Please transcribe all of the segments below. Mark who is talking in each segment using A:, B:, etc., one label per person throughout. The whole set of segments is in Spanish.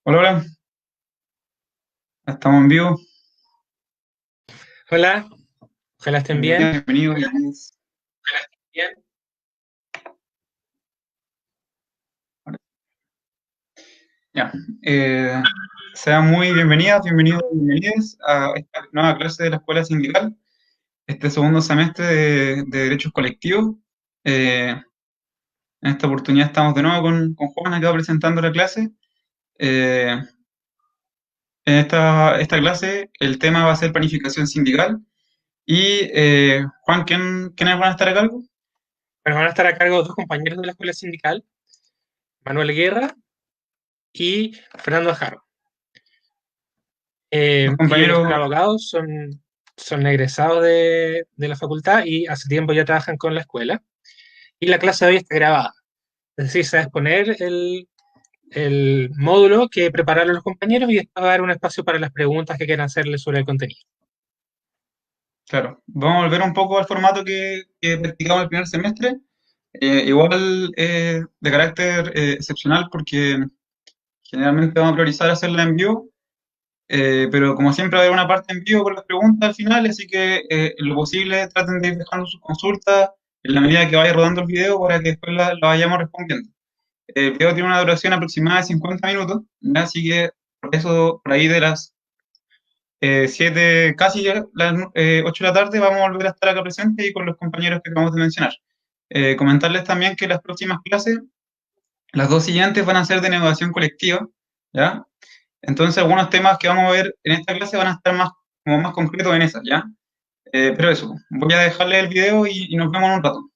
A: Hola, hola, estamos en vivo.
B: Hola, ojalá estén bien.
A: Bienvenidos, bienvenidos, bienvenidos.
B: Bien.
A: Ya, eh, sean muy bienvenidas, bienvenidos, bienvenidos a esta nueva clase de la Escuela Sindical, este segundo semestre de Derechos Colectivos. Eh, en esta oportunidad estamos de nuevo con Juan acá presentando la clase. Eh, en esta clase el tema va a ser planificación sindical. Y Juan, ¿quiénes van a estar a cargo?
B: Bueno, van a estar a cargo dos compañeros de la escuela sindical, Manuel Guerra y Fernando Jaro.
A: Los
B: Ellos son
A: compañeros,
B: abogados, son egresados de la facultad y hace tiempo ya trabajan con la escuela. Y la clase de hoy está grabada. Es decir, se va a exponer el módulo que prepararon los compañeros y después va a dar un espacio para las preguntas que quieran hacerles sobre el contenido.
A: claro, vamos a volver un poco al formato que practicamos el primer semestre. Igual de carácter excepcional porque generalmente vamos a priorizar hacerla en vivo, pero como siempre va a haber una parte en vivo con las preguntas al final, así que en lo posible traten de ir dejando sus consultas en la medida que vaya rodando el video para que después la vayamos respondiendo. El video tiene una duración aproximada de 50 minutos, ¿ya? Así que por eso, por ahí de las 7, casi ya las 8 de la tarde, vamos a volver a estar acá presentes y con los compañeros que acabamos de mencionar. Comentarles también que las próximas clases, las dos siguientes van a ser de negociación colectiva, ¿ya? Entonces, algunos temas que vamos a ver en esta clase van a estar más, como más concretos en esas, ¿ya? Pero eso, voy a dejarle el video y nos vemos en un rato.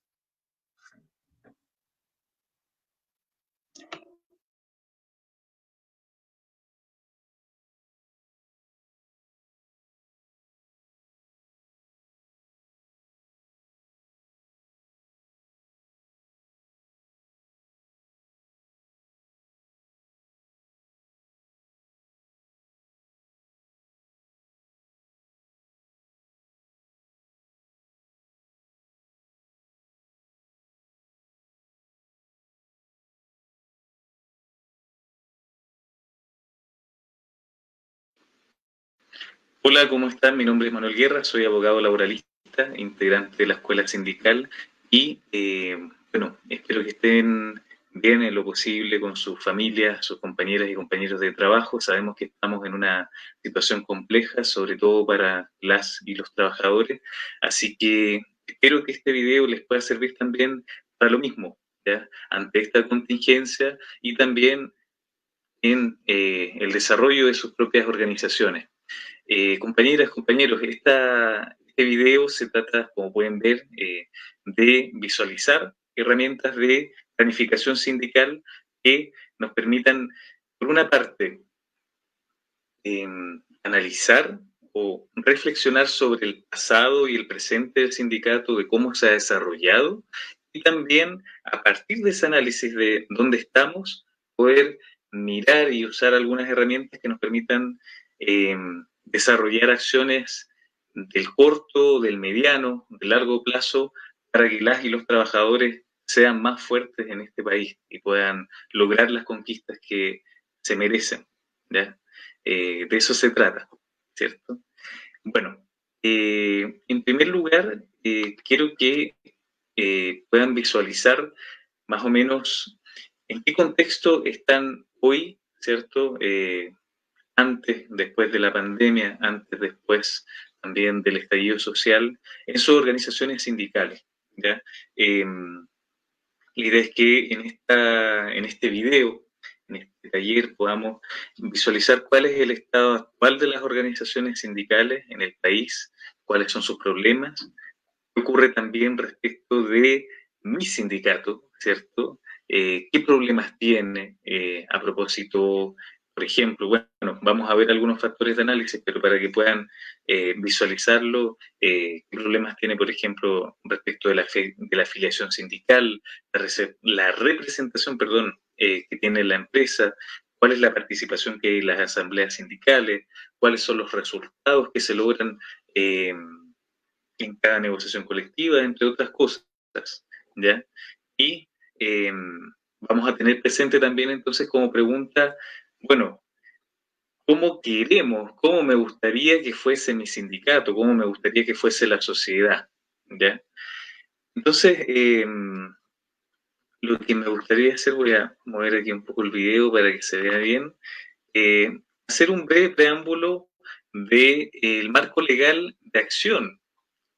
C: Hola, ¿cómo están? Mi nombre es Manuel Guerra, soy abogado laboralista, integrante de la escuela sindical y bueno, espero que estén bien en lo posible con sus familias, sus compañeras y compañeros de trabajo. Sabemos que estamos en una situación compleja, sobre todo para las y los trabajadores, así que espero que este video les pueda servir también para lo mismo, ¿ya? Ante esta contingencia y también en el desarrollo de sus propias organizaciones. Compañeras, compañeros, este video se trata, como pueden ver, de visualizar herramientas de planificación sindical que nos permitan, por una parte, eh, analizar o reflexionar sobre el pasado y el presente del sindicato, de cómo se ha desarrollado, y también, a partir de ese análisis de dónde estamos, poder mirar y usar algunas herramientas que nos permitan eh, desarrollar acciones del corto, del mediano, del largo plazo, para que las y los trabajadores sean más fuertes en este país y puedan lograr las conquistas que se merecen, ¿ya? De eso se trata, ¿cierto? Bueno, en primer lugar, quiero que puedan visualizar más o menos en qué contexto están hoy, ¿cierto? Antes, después de la pandemia, antes, después también del estallido social, en sus organizaciones sindicales, ¿ya? La idea es que en este video, en este taller, podamos visualizar cuál es el estado actual de las organizaciones sindicales en el país, cuáles son sus problemas, qué ocurre también respecto de mi sindicato, ¿cierto? ¿Qué problemas tiene a propósito, por ejemplo? Bueno, vamos a ver algunos factores de análisis, pero para que puedan visualizarlo, qué problemas tiene, por ejemplo, respecto de la afiliación sindical, la representación, perdón, que tiene la empresa, cuál es la participación que hay en las asambleas sindicales, cuáles son los resultados que se logran eh, en cada negociación colectiva, entre otras cosas, ¿ya? Y vamos a tener presente también entonces como pregunta, bueno, cómo queremos, cómo me gustaría que fuese mi sindicato, cómo me gustaría que fuese la sociedad, ¿ya? Entonces, lo que me gustaría hacer, voy a mover aquí un poco el video para que se vea bien, eh, hacer un breve preámbulo del marco legal de acción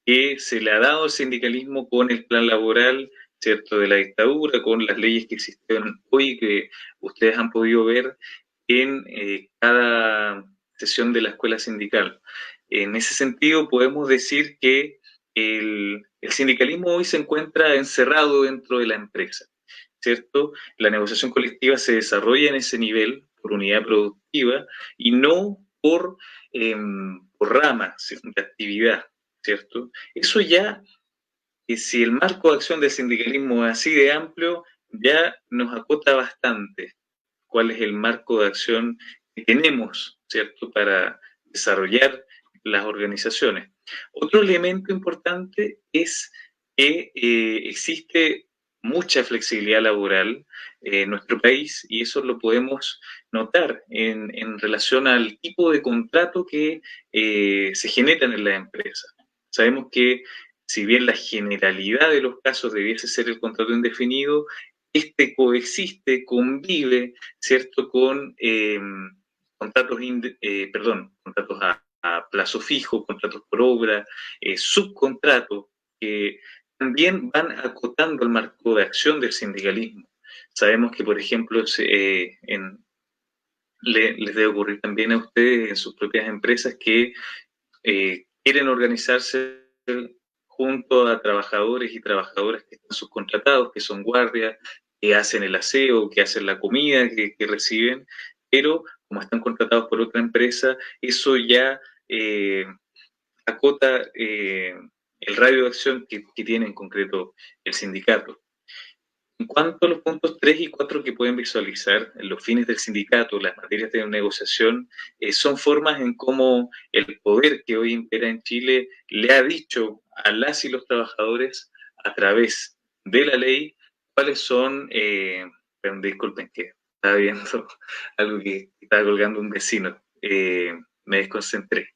C: que se le ha dado al sindicalismo con el plan laboral, ¿cierto?, de la dictadura, con las leyes que existen hoy, que ustedes han podido ver en cada sesión de la escuela sindical. En ese sentido, podemos decir que el sindicalismo hoy se encuentra encerrado dentro de la empresa, ¿cierto? La negociación colectiva se desarrolla en ese nivel por unidad productiva y no por ramas de actividad, ¿cierto? Eso ya, si el marco de acción del sindicalismo es así de amplio, ya nos acota bastante cuál es el marco de acción que tenemos, ¿cierto?, para desarrollar las organizaciones. Otro elemento importante es que existe mucha flexibilidad laboral en nuestro país y eso lo podemos notar en relación al tipo de contrato que se generan en la empresa. Sabemos que si bien la generalidad de los casos debiese ser el contrato indefinido, este coexiste, convive, ¿cierto?, con contratos a plazo fijo, contratos por obra, subcontratos, que también van acotando el marco de acción del sindicalismo. Sabemos que, por ejemplo, les debe ocurrir también a ustedes en sus propias empresas que quieren organizarse junto a trabajadores y trabajadoras que están subcontratados, que son guardias, que hacen el aseo, que hacen la comida que reciben, pero como están contratados por otra empresa, eso ya acota el radio de acción que tiene en concreto el sindicato. En cuanto a los puntos 3 y 4 que pueden visualizar, los fines del sindicato, las materias de negociación, son formas en cómo el poder que hoy impera en Chile le ha dicho a las y los trabajadores a través de la ley cuáles son, disculpen que estaba viendo algo que estaba colgando un vecino, me desconcentré.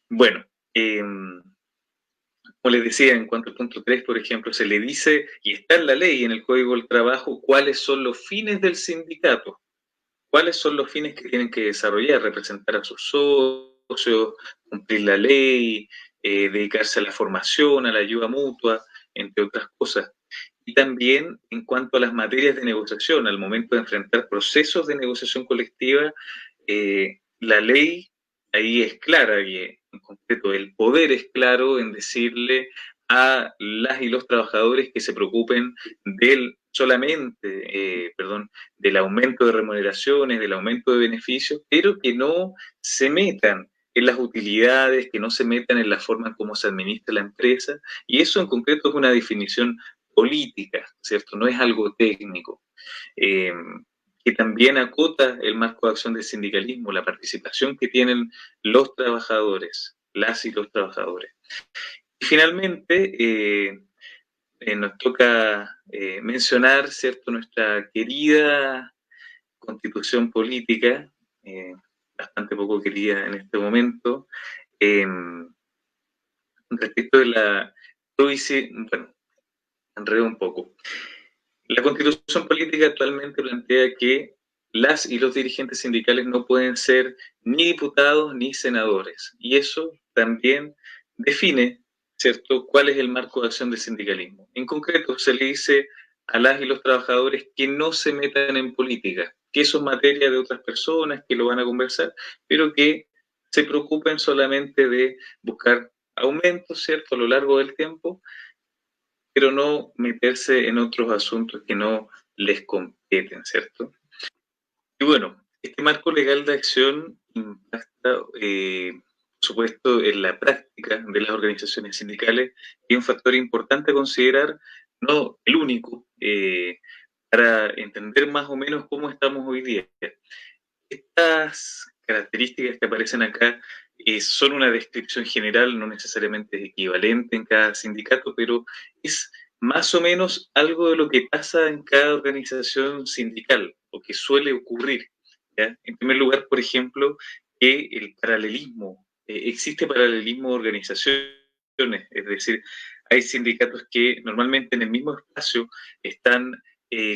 C: Bueno, como les decía, en cuanto al punto 3, por ejemplo, se le dice, y está en la ley, en el Código del Trabajo, cuáles son los fines del sindicato, cuáles son los fines que tienen que desarrollar, representar a sus socios, cumplir la ley, dedicarse a la formación, a la ayuda mutua, entre otras cosas. Y también en cuanto a las materias de negociación, al momento de enfrentar procesos de negociación colectiva, la ley ahí es clara y en concreto el poder es claro en decirle a las y los trabajadores que se preocupen del aumento de remuneraciones, del aumento de beneficios, pero que no se metan en las utilidades, que no se metan en la forma en cómo se administra la empresa, y eso en concreto es una definición política, ¿cierto? No es algo técnico. Que también acota el marco de acción del sindicalismo, la participación que tienen los trabajadores, las y los trabajadores. Y finalmente, nos toca mencionar, ¿cierto?, nuestra querida constitución política, bastante poco querida en este momento, respecto de la... Bueno, enredo un poco. La Constitución política actualmente plantea que las y los dirigentes sindicales no pueden ser ni diputados ni senadores. Y eso también define, ¿cierto?, cuál es el marco de acción del sindicalismo. En concreto, se le dice a las y los trabajadores que no se metan en política, que eso es materia de otras personas que lo van a conversar, pero que se preocupen solamente de buscar aumentos, ¿cierto?, a lo largo del tiempo, pero no meterse en otros asuntos que no les competen, ¿cierto? Y bueno, este marco legal de acción impacta, por supuesto, en la práctica de las organizaciones sindicales y un factor importante a considerar, no el único, para entender más o menos cómo estamos hoy día. Estas características que aparecen acá son una descripción general, no necesariamente es equivalente en cada sindicato, pero es más o menos algo de lo que pasa en cada organización sindical o que suele ocurrir, ¿ya? En primer lugar, por ejemplo, que el paralelismo, existe paralelismo de organizaciones, es decir, hay sindicatos que normalmente en el mismo espacio están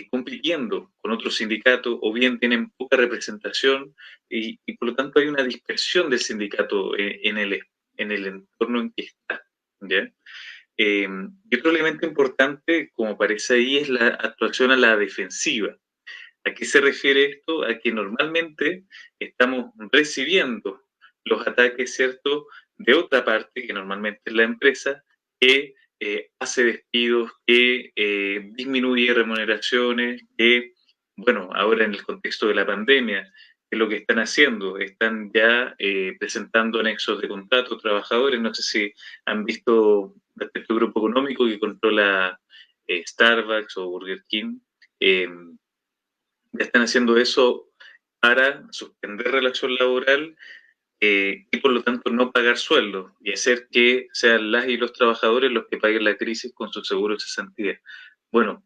C: compitiendo con otros sindicatos o bien tienen poca representación y por lo tanto hay una dispersión del sindicato en el entorno en que está. ¿Ya? Y otro elemento importante, como aparece ahí, es la actuación a la defensiva. ¿A qué se refiere esto? A que normalmente estamos recibiendo los ataques, ¿cierto?, de otra parte, que normalmente es la empresa, que hace despidos, que disminuye remuneraciones, que, bueno, ahora en el contexto de la pandemia, ¿qué es lo que están haciendo? Están ya presentando anexos de contrato a trabajadores. No sé si han visto respecto al grupo económico que controla Starbucks o Burger King. Ya están haciendo eso para suspender relación laboral y por lo tanto no pagar sueldos y hacer que sean las y los trabajadores los que paguen la crisis con sus seguros de cesantía. Bueno,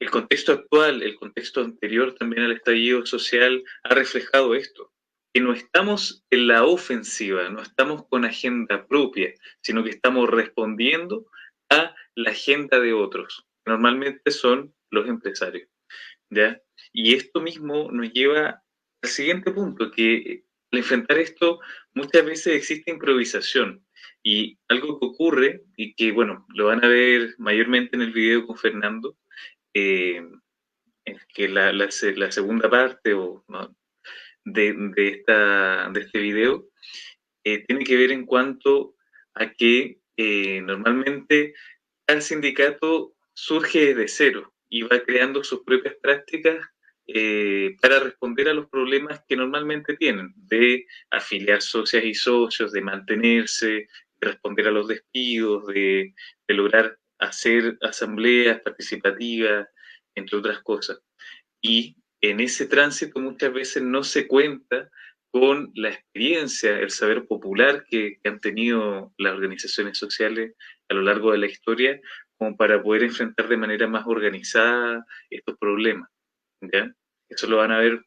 C: el contexto actual, el contexto anterior también al estallido social ha reflejado esto, que no estamos en la ofensiva, no estamos con agenda propia, sino que estamos respondiendo a la agenda de otros, que normalmente son los empresarios. ¿Ya? Y esto mismo nos lleva al siguiente punto, que al enfrentar esto muchas veces existe improvisación y algo que ocurre y que, bueno, lo van a ver mayormente en el video con Fernando, eh, es que la segunda parte o, ¿no?, de este video tiene que ver en cuanto a que normalmente cada sindicato surge desde cero y va creando sus propias prácticas para responder a los problemas que normalmente tienen, de afiliar socias y socios, de mantenerse, de responder a los despidos, de lograr hacer asambleas participativas, entre otras cosas. Y en ese tránsito muchas veces no se cuenta con la experiencia, el saber popular que han tenido las organizaciones sociales a lo largo de la historia, como para poder enfrentar de manera más organizada estos problemas. ¿Ya? Eso lo van a ver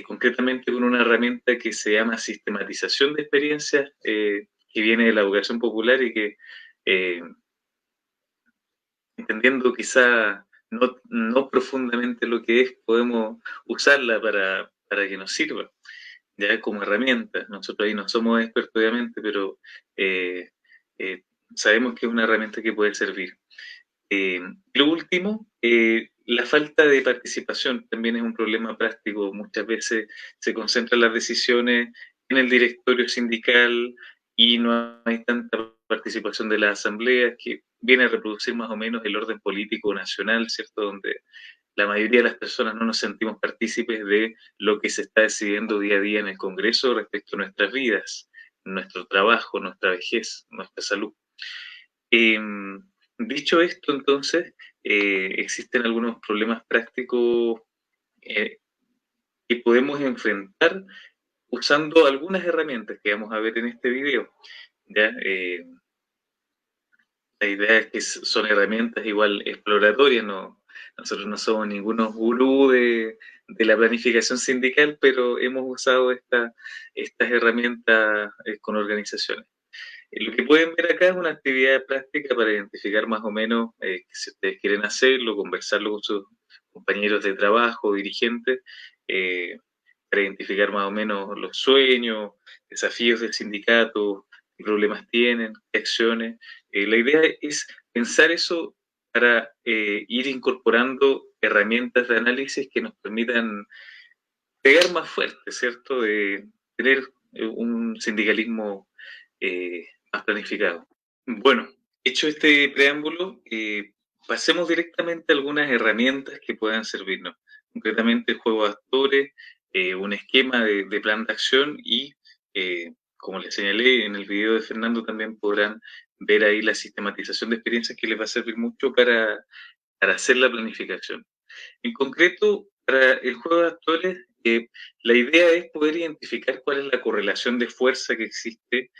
C: concretamente con una herramienta que se llama sistematización de experiencias, que viene de la educación popular y que eh, entendiendo quizá no profundamente lo que es, podemos usarla para que nos sirva, ya como herramienta. Nosotros ahí no somos expertos, obviamente, pero eh, eh, sabemos que es una herramienta que puede servir. Lo último, la falta de participación también es un problema práctico. Muchas veces se concentran las decisiones en el directorio sindical y no hay tanta participación de las asambleas, que viene a reproducir más o menos el orden político nacional, ¿cierto? Donde la mayoría de las personas no nos sentimos partícipes de lo que se está decidiendo día a día en el Congreso respecto a nuestras vidas, nuestro trabajo, nuestra vejez, nuestra salud. Eh, Dicho esto, entonces, existen algunos problemas prácticos eh, que podemos enfrentar usando algunas herramientas que vamos a ver en este video. ¿Ya? La idea es que son herramientas igual exploratorias, no, nosotros no somos ningunos gurú de la planificación sindical, pero hemos usado estas herramientas con organizaciones. Lo que pueden ver acá es una actividad práctica para identificar más o menos si ustedes quieren hacerlo, conversarlo con sus compañeros de trabajo, dirigentes, eh, para identificar más o menos los sueños, desafíos del sindicato, qué problemas tienen, qué acciones. La idea es pensar eso para ir incorporando herramientas de análisis que nos permitan pegar más fuerte, ¿cierto? De tener un sindicalismo más planificado. Bueno, hecho este preámbulo, pasemos directamente a algunas herramientas que puedan servirnos. Concretamente, el juego de actores, un esquema de plan de acción y, como les señalé en el video de Fernando, también podrán ver ahí la sistematización de experiencias que les va a servir mucho para hacer la planificación. En concreto, para el juego de actores, la idea es poder identificar cuál es la correlación de fuerza que existe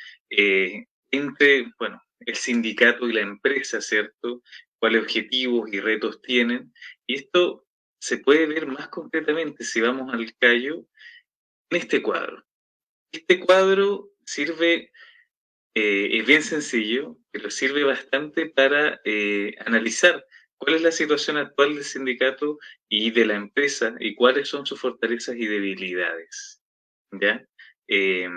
C: entre, bueno, el sindicato y la empresa, ¿cierto? Cuáles objetivos y retos tienen. Y esto se puede ver más concretamente si vamos al callo en este cuadro. Este cuadro sirve, es bien sencillo, pero sirve bastante para analizar cuál es la situación actual del sindicato y de la empresa y cuáles son sus fortalezas y debilidades, ¿ya? Eh,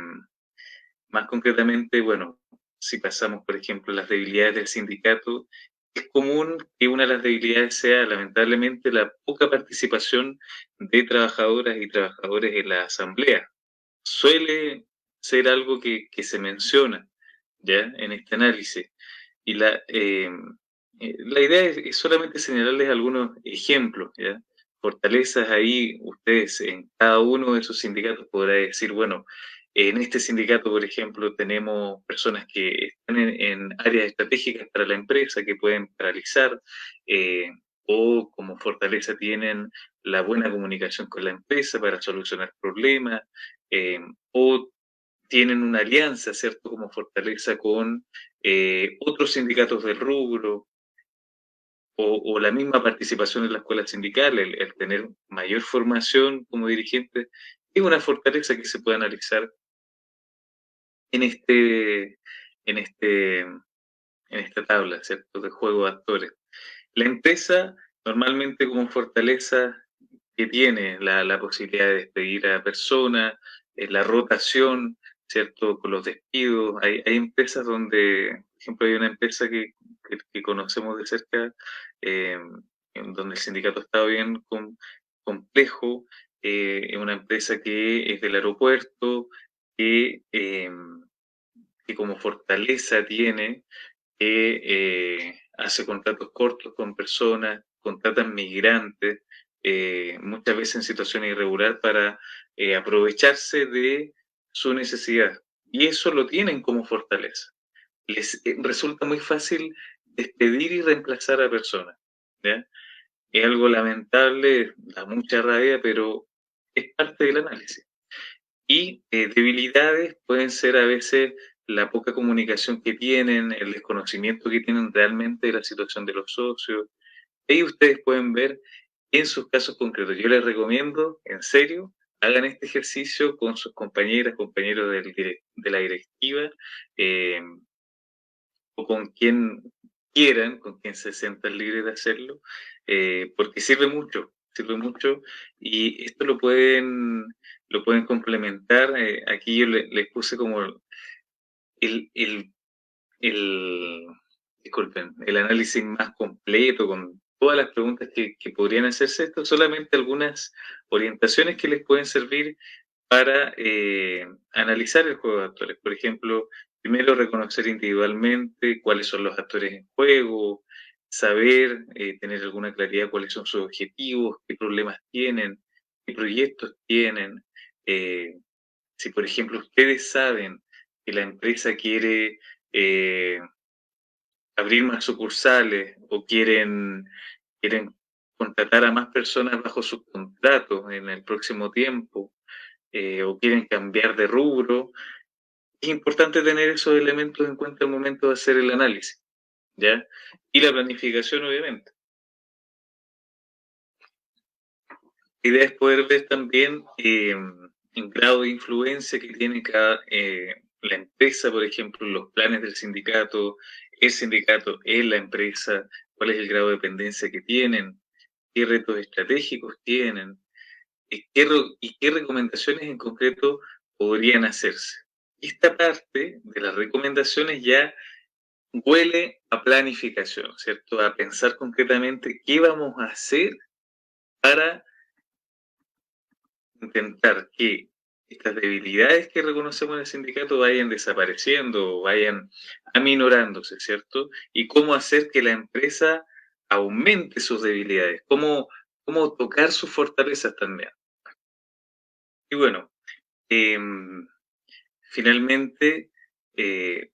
C: Más concretamente, bueno, si pasamos, por ejemplo, las debilidades del sindicato, es común que una de las debilidades sea, lamentablemente, la poca participación de trabajadoras y trabajadores en la asamblea. Suele ser algo que se menciona, ¿ya?, en este análisis. Y la idea es solamente señalarles algunos ejemplos, ¿ya? Fortalezas ahí, ustedes en cada uno de esos sindicatos podrá decir, bueno, en este sindicato, por ejemplo, tenemos personas que están en áreas estratégicas para la empresa que pueden paralizar, eh, o como fortaleza tienen la buena comunicación con la empresa para solucionar problemas, eh, o tienen una alianza, ¿cierto?, como fortaleza con otros sindicatos del rubro, o la misma participación en la escuela sindical, el tener mayor formación como dirigente, es una fortaleza que se puede analizar en en este, en esta tabla, ¿cierto?, de juego de actores. La empresa, normalmente como fortaleza que tiene la posibilidad de despedir a personas, la rotación, ¿cierto?, con los despidos. Hay empresas donde, por ejemplo, hay una empresa que conocemos de cerca, eh, en donde el sindicato está bien complejo, es una empresa que es del aeropuerto, que, eh, que como fortaleza tiene que hace contratos cortos con personas, contratan migrantes, muchas veces en situación irregular para aprovecharse de su necesidad. Y eso lo tienen como fortaleza. Les resulta muy fácil despedir y reemplazar a personas, ¿ya? Es algo lamentable, da mucha rabia, pero es parte del análisis. Y debilidades pueden ser a veces la poca comunicación que tienen, el desconocimiento que tienen realmente de la situación de los socios. Ahí ustedes pueden ver en sus casos concretos. Yo les recomiendo, en serio, hagan este ejercicio con sus compañeras, compañeros de la directiva, eh, o con quien quieran, con quien se sientan libres de hacerlo, porque sirve mucho, y esto lo pueden complementar. Aquí yo les puse como el, el, el, disculpen, el análisis más completo, con todas las preguntas que podrían hacerse. Esto solamente algunas orientaciones que les pueden servir para analizar el juego de actores. Por ejemplo, primero reconocer individualmente cuáles son los actores en juego, saber, tener alguna claridad cuáles son sus objetivos, qué problemas tienen, qué proyectos tienen. Eh, si, por ejemplo, ustedes saben que la empresa quiere eh, abrir más sucursales o quieren contratar a más personas bajo sus contratos en el próximo tiempo, o quieren cambiar de rubro, es importante tener esos elementos en cuenta al momento de hacer el análisis, ¿ya? Y la planificación, obviamente. La idea es poder ver también el grado de influencia que tiene la empresa, por ejemplo, los planes del sindicato, el sindicato en la empresa, cuál es el grado de dependencia que tienen, qué retos estratégicos tienen, y qué recomendaciones en concreto podrían hacerse. Esta parte de las recomendaciones ya huele a planificación, ¿cierto? A pensar concretamente qué vamos a hacer para intentar que estas debilidades que reconocemos en el sindicato vayan desapareciendo o vayan aminorándose, ¿cierto? Y cómo hacer que la empresa aumente sus debilidades, cómo tocar sus fortalezas también. Y bueno, eh, finalmente,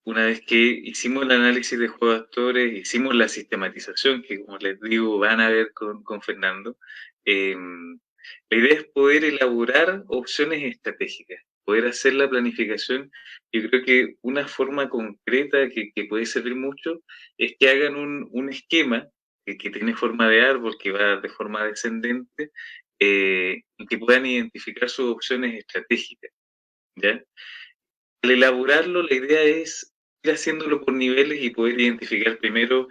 C: una vez que hicimos el análisis de juego de actores, hicimos la sistematización, que como les digo, van a ver con Fernando, la idea es poder elaborar opciones estratégicas, poder hacer la planificación. Yo creo que una forma concreta que puede servir mucho es que hagan un esquema que tiene forma de árbol, que va de forma descendente, y que puedan identificar sus opciones estratégicas, ¿ya? Al elaborarlo, la idea es ir haciéndolo por niveles y poder identificar primero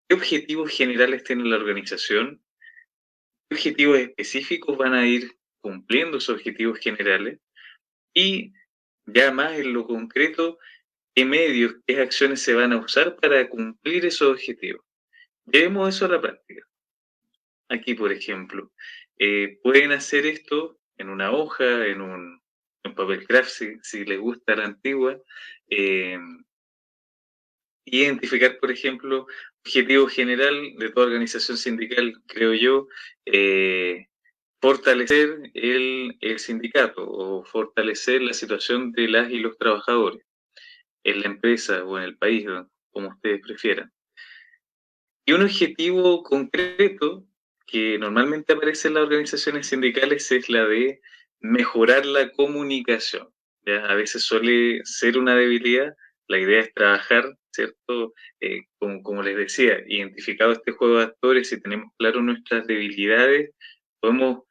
C: qué objetivos generales tiene la organización, qué objetivos específicos van a ir cumpliendo esos objetivos generales y ya más en lo concreto, qué medios, qué acciones se van a usar para cumplir esos objetivos. Llevemos eso a la práctica. Aquí, por ejemplo, pueden hacer esto en una hoja, en papel craft, si les gusta la antigua, eh, identificar, por ejemplo, objetivo general de toda organización sindical, creo yo, fortalecer el sindicato o fortalecer la situación de las y los trabajadores en la empresa o en el país, como ustedes prefieran. Y un objetivo concreto que normalmente aparece en las organizaciones sindicales es la de mejorar la comunicación. ¿Ya? A veces suele ser una debilidad. La idea es trabajar, ¿cierto? Como les decía, identificado este juego de actores, si tenemos claro nuestras debilidades, podemos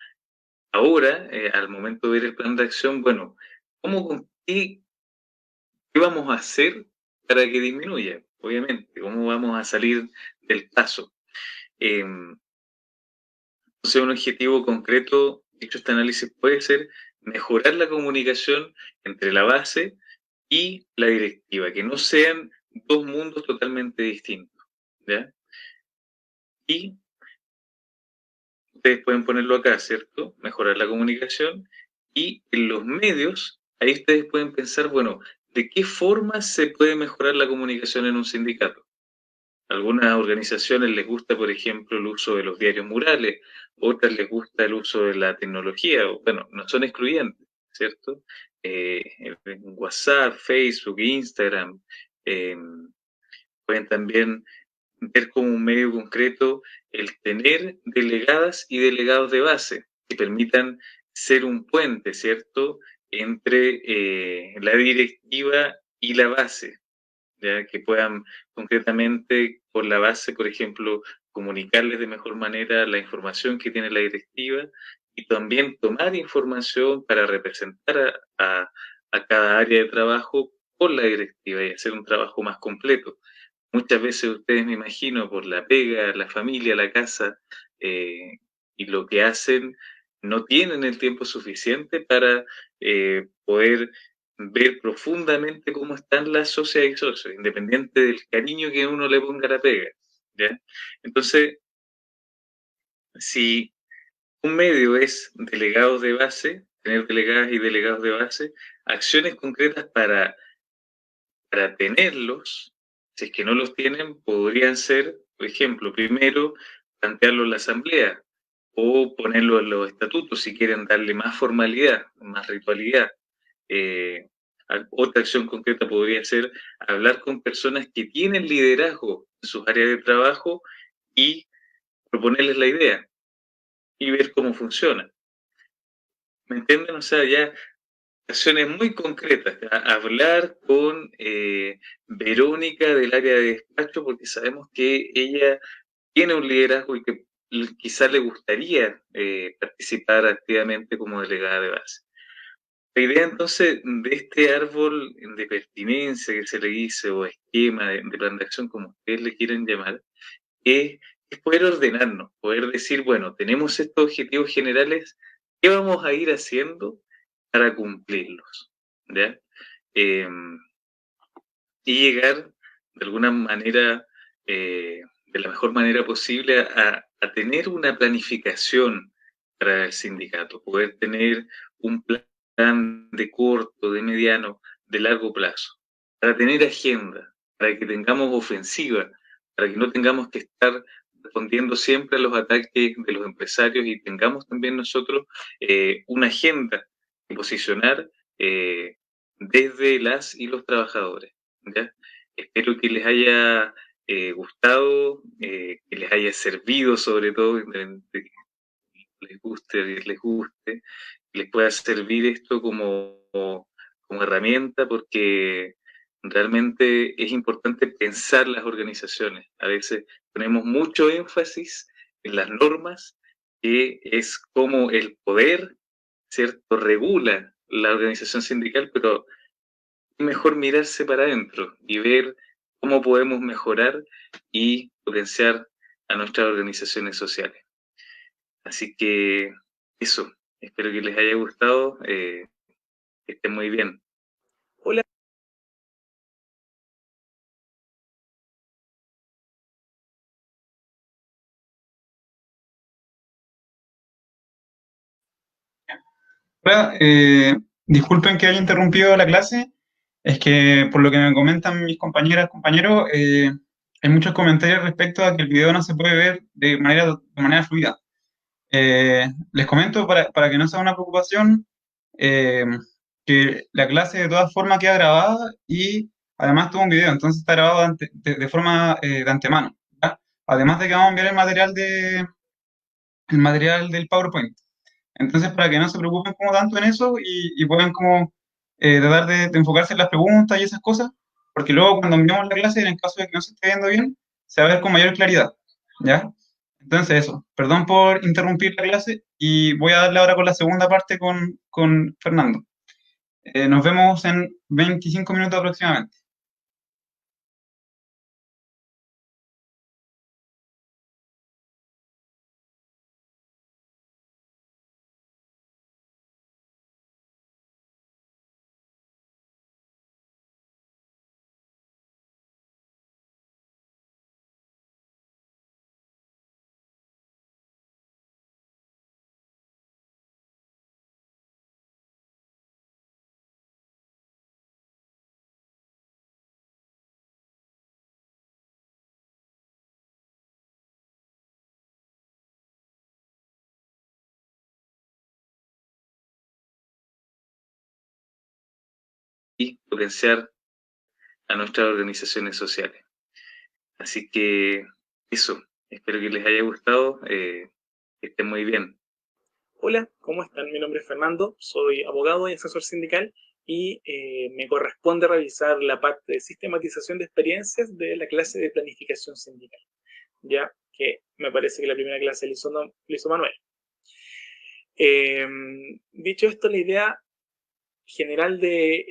C: ahora, al momento de ver el plan de acción, bueno, ¿qué vamos a hacer para que disminuya? Obviamente, ¿cómo vamos a salir del paso? Entonces, un objetivo concreto, dicho este análisis, puede ser mejorar la comunicación entre la base y la directiva, que no sean dos mundos totalmente distintos, ¿ya? Y ustedes pueden ponerlo acá, ¿cierto? Mejorar la comunicación y en los medios, ahí ustedes pueden pensar, bueno, ¿de qué forma se puede mejorar la comunicación en un sindicato? A algunas organizaciones les gusta, por ejemplo, el uso de los diarios murales, otras les gusta el uso de la tecnología, bueno, no son excluyentes, ¿cierto? En WhatsApp, Facebook, Instagram, eh, pueden también ver como un medio concreto el tener delegadas y delegados de base que permitan ser un puente, ¿cierto?, entre la directiva y la base, ¿ya? Que puedan concretamente por la base, por ejemplo, comunicarles de mejor manera la información que tiene la directiva y también tomar información para representar a cada área de trabajo por la directiva y hacer un trabajo más completo. Muchas veces ustedes, me imagino, por la pega, la familia, la casa, y lo que hacen, no tienen el tiempo suficiente para poder ver profundamente cómo están las socias y socios, independiente del cariño que uno le ponga a la pega, ¿ya? Entonces, si un medio es delegados de base, tener delegadas y delegados de base, acciones concretas para tenerlos, si es que no los tienen, podrían ser, por ejemplo, primero, plantearlo en la asamblea o ponerlo en los estatutos si quieren darle más formalidad, más ritualidad. Otra acción concreta podría ser hablar con personas que tienen liderazgo en sus áreas de trabajo y proponerles la idea y ver cómo funciona. ¿Me entienden? O sea, ya acciones muy concretas. Hablar con Verónica del área de despacho porque sabemos que ella tiene un liderazgo y que quizás le gustaría participar activamente como delegada de base. La idea entonces de este árbol de pertinencia que se le dice o esquema de plan de acción, como ustedes le quieren llamar, es poder ordenarnos, poder decir, bueno, tenemos estos objetivos generales, ¿qué vamos a ir haciendo para cumplirlos? ¿Ya? Y llegar de alguna manera, de la mejor manera posible, a tener una planificación para el sindicato, poder tener un plan de corto, de mediano, de largo plazo, para tener agenda, para que tengamos ofensiva, para que no tengamos que estar respondiendo siempre a los ataques de los empresarios y tengamos también nosotros una agenda que posicionar desde las y los trabajadores. ¿Ya? Espero que les haya gustado, que les haya servido sobre todo, que les guste, les pueda servir esto como herramienta porque realmente es importante pensar las organizaciones. A veces ponemos mucho énfasis en las normas, que es como el poder, ¿cierto?, regula la organización sindical, pero es mejor mirarse para adentro y ver cómo podemos mejorar y potenciar a nuestras organizaciones sociales. Así que eso, espero que les haya gustado, que estén muy bien. Hola.
A: Hola, disculpen que haya interrumpido la clase, es que por lo que me comentan mis compañeras, compañeros, hay muchos comentarios respecto a que el video no se puede ver de manera fluida. Les comento para que no sea una preocupación, eh, que la clase de todas formas queda grabada y además tuvo un video, entonces está grabado de forma de antemano, ¿ya? Además de que vamos a enviar el material del PowerPoint. Entonces, para que no se preocupen como tanto en eso y puedan como tratar de enfocarse en las preguntas y esas cosas, porque luego cuando enviamos la clase, en el caso de que no se esté viendo bien, se va a ver con mayor claridad, ¿ya? Entonces eso, perdón por interrumpir la clase y voy a darle ahora con la segunda parte con Fernando. Nos vemos en 25 minutos aproximadamente.
C: Y potenciar a nuestras organizaciones sociales. Así que eso, espero que les haya gustado, que estén muy bien.
D: Hola, ¿cómo están? Mi nombre es Fernando, soy abogado y asesor sindical y me corresponde revisar la parte de sistematización de experiencias de la clase de planificación sindical, ya que me parece que la primera clase la hizo Manuel. Dicho esto, la idea general de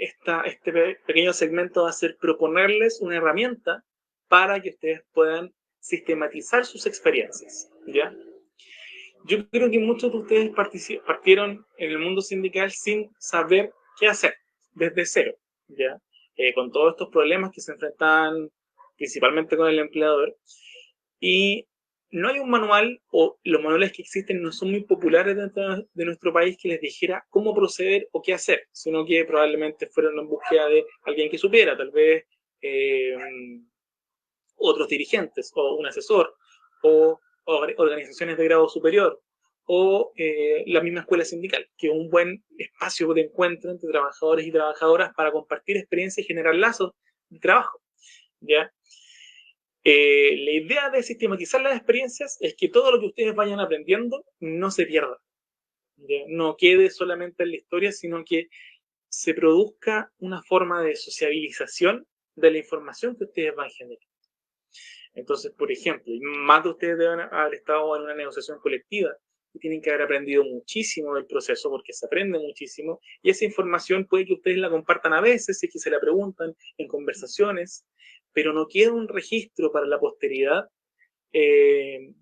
D: este pequeño segmento va a ser proponerles una herramienta para que ustedes puedan sistematizar sus experiencias, ¿ya? Yo creo que muchos de ustedes partieron en el mundo sindical sin saber qué hacer, desde cero, ¿ya? Con todos estos problemas que se enfrentan principalmente con el empleador. Y no hay un manual, o los manuales que existen no son muy populares dentro de nuestro país que les dijera cómo proceder o qué hacer, sino que probablemente fueron en búsqueda de alguien que supiera, tal vez otros dirigentes, o un asesor, o organizaciones de grado superior, o la misma escuela sindical, que es un buen espacio de encuentro entre trabajadores y trabajadoras para compartir experiencias y generar lazos de trabajo, ¿ya? La idea de sistematizar las experiencias es que todo lo que ustedes vayan aprendiendo no se pierda, ¿ya? No quede solamente en la historia, sino que se produzca una forma de sociabilización de la información que ustedes van generando. Entonces, por ejemplo, más de ustedes deben haber estado en una negociación colectiva y tienen que haber aprendido muchísimo del proceso porque se aprende muchísimo y esa información puede que ustedes la compartan a veces, si es que se la preguntan en conversaciones, pero no queda un registro para la posteridad de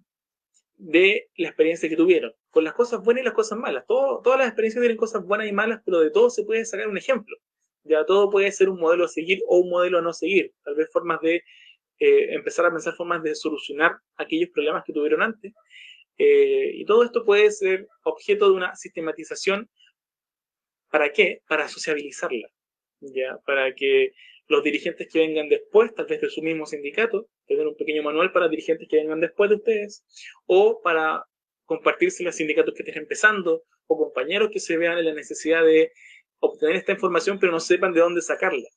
D: la experiencia que tuvieron, con las cosas buenas y las cosas malas. Todas las experiencias tienen cosas buenas y malas, pero de todo se puede sacar un ejemplo. Ya todo puede ser un modelo a seguir o un modelo a no seguir. Tal vez formas de empezar a pensar formas de solucionar aquellos problemas que tuvieron antes. Y todo esto puede ser objeto de una sistematización. ¿Para qué? Para sociabilizarla, ¿ya? Para que los dirigentes que vengan después, tal vez de su mismo sindicato, tener un pequeño manual para dirigentes que vengan después de ustedes, o para compartirse los sindicatos que estén empezando, o compañeros que se vean en la necesidad de obtener esta información pero no sepan de dónde sacarla.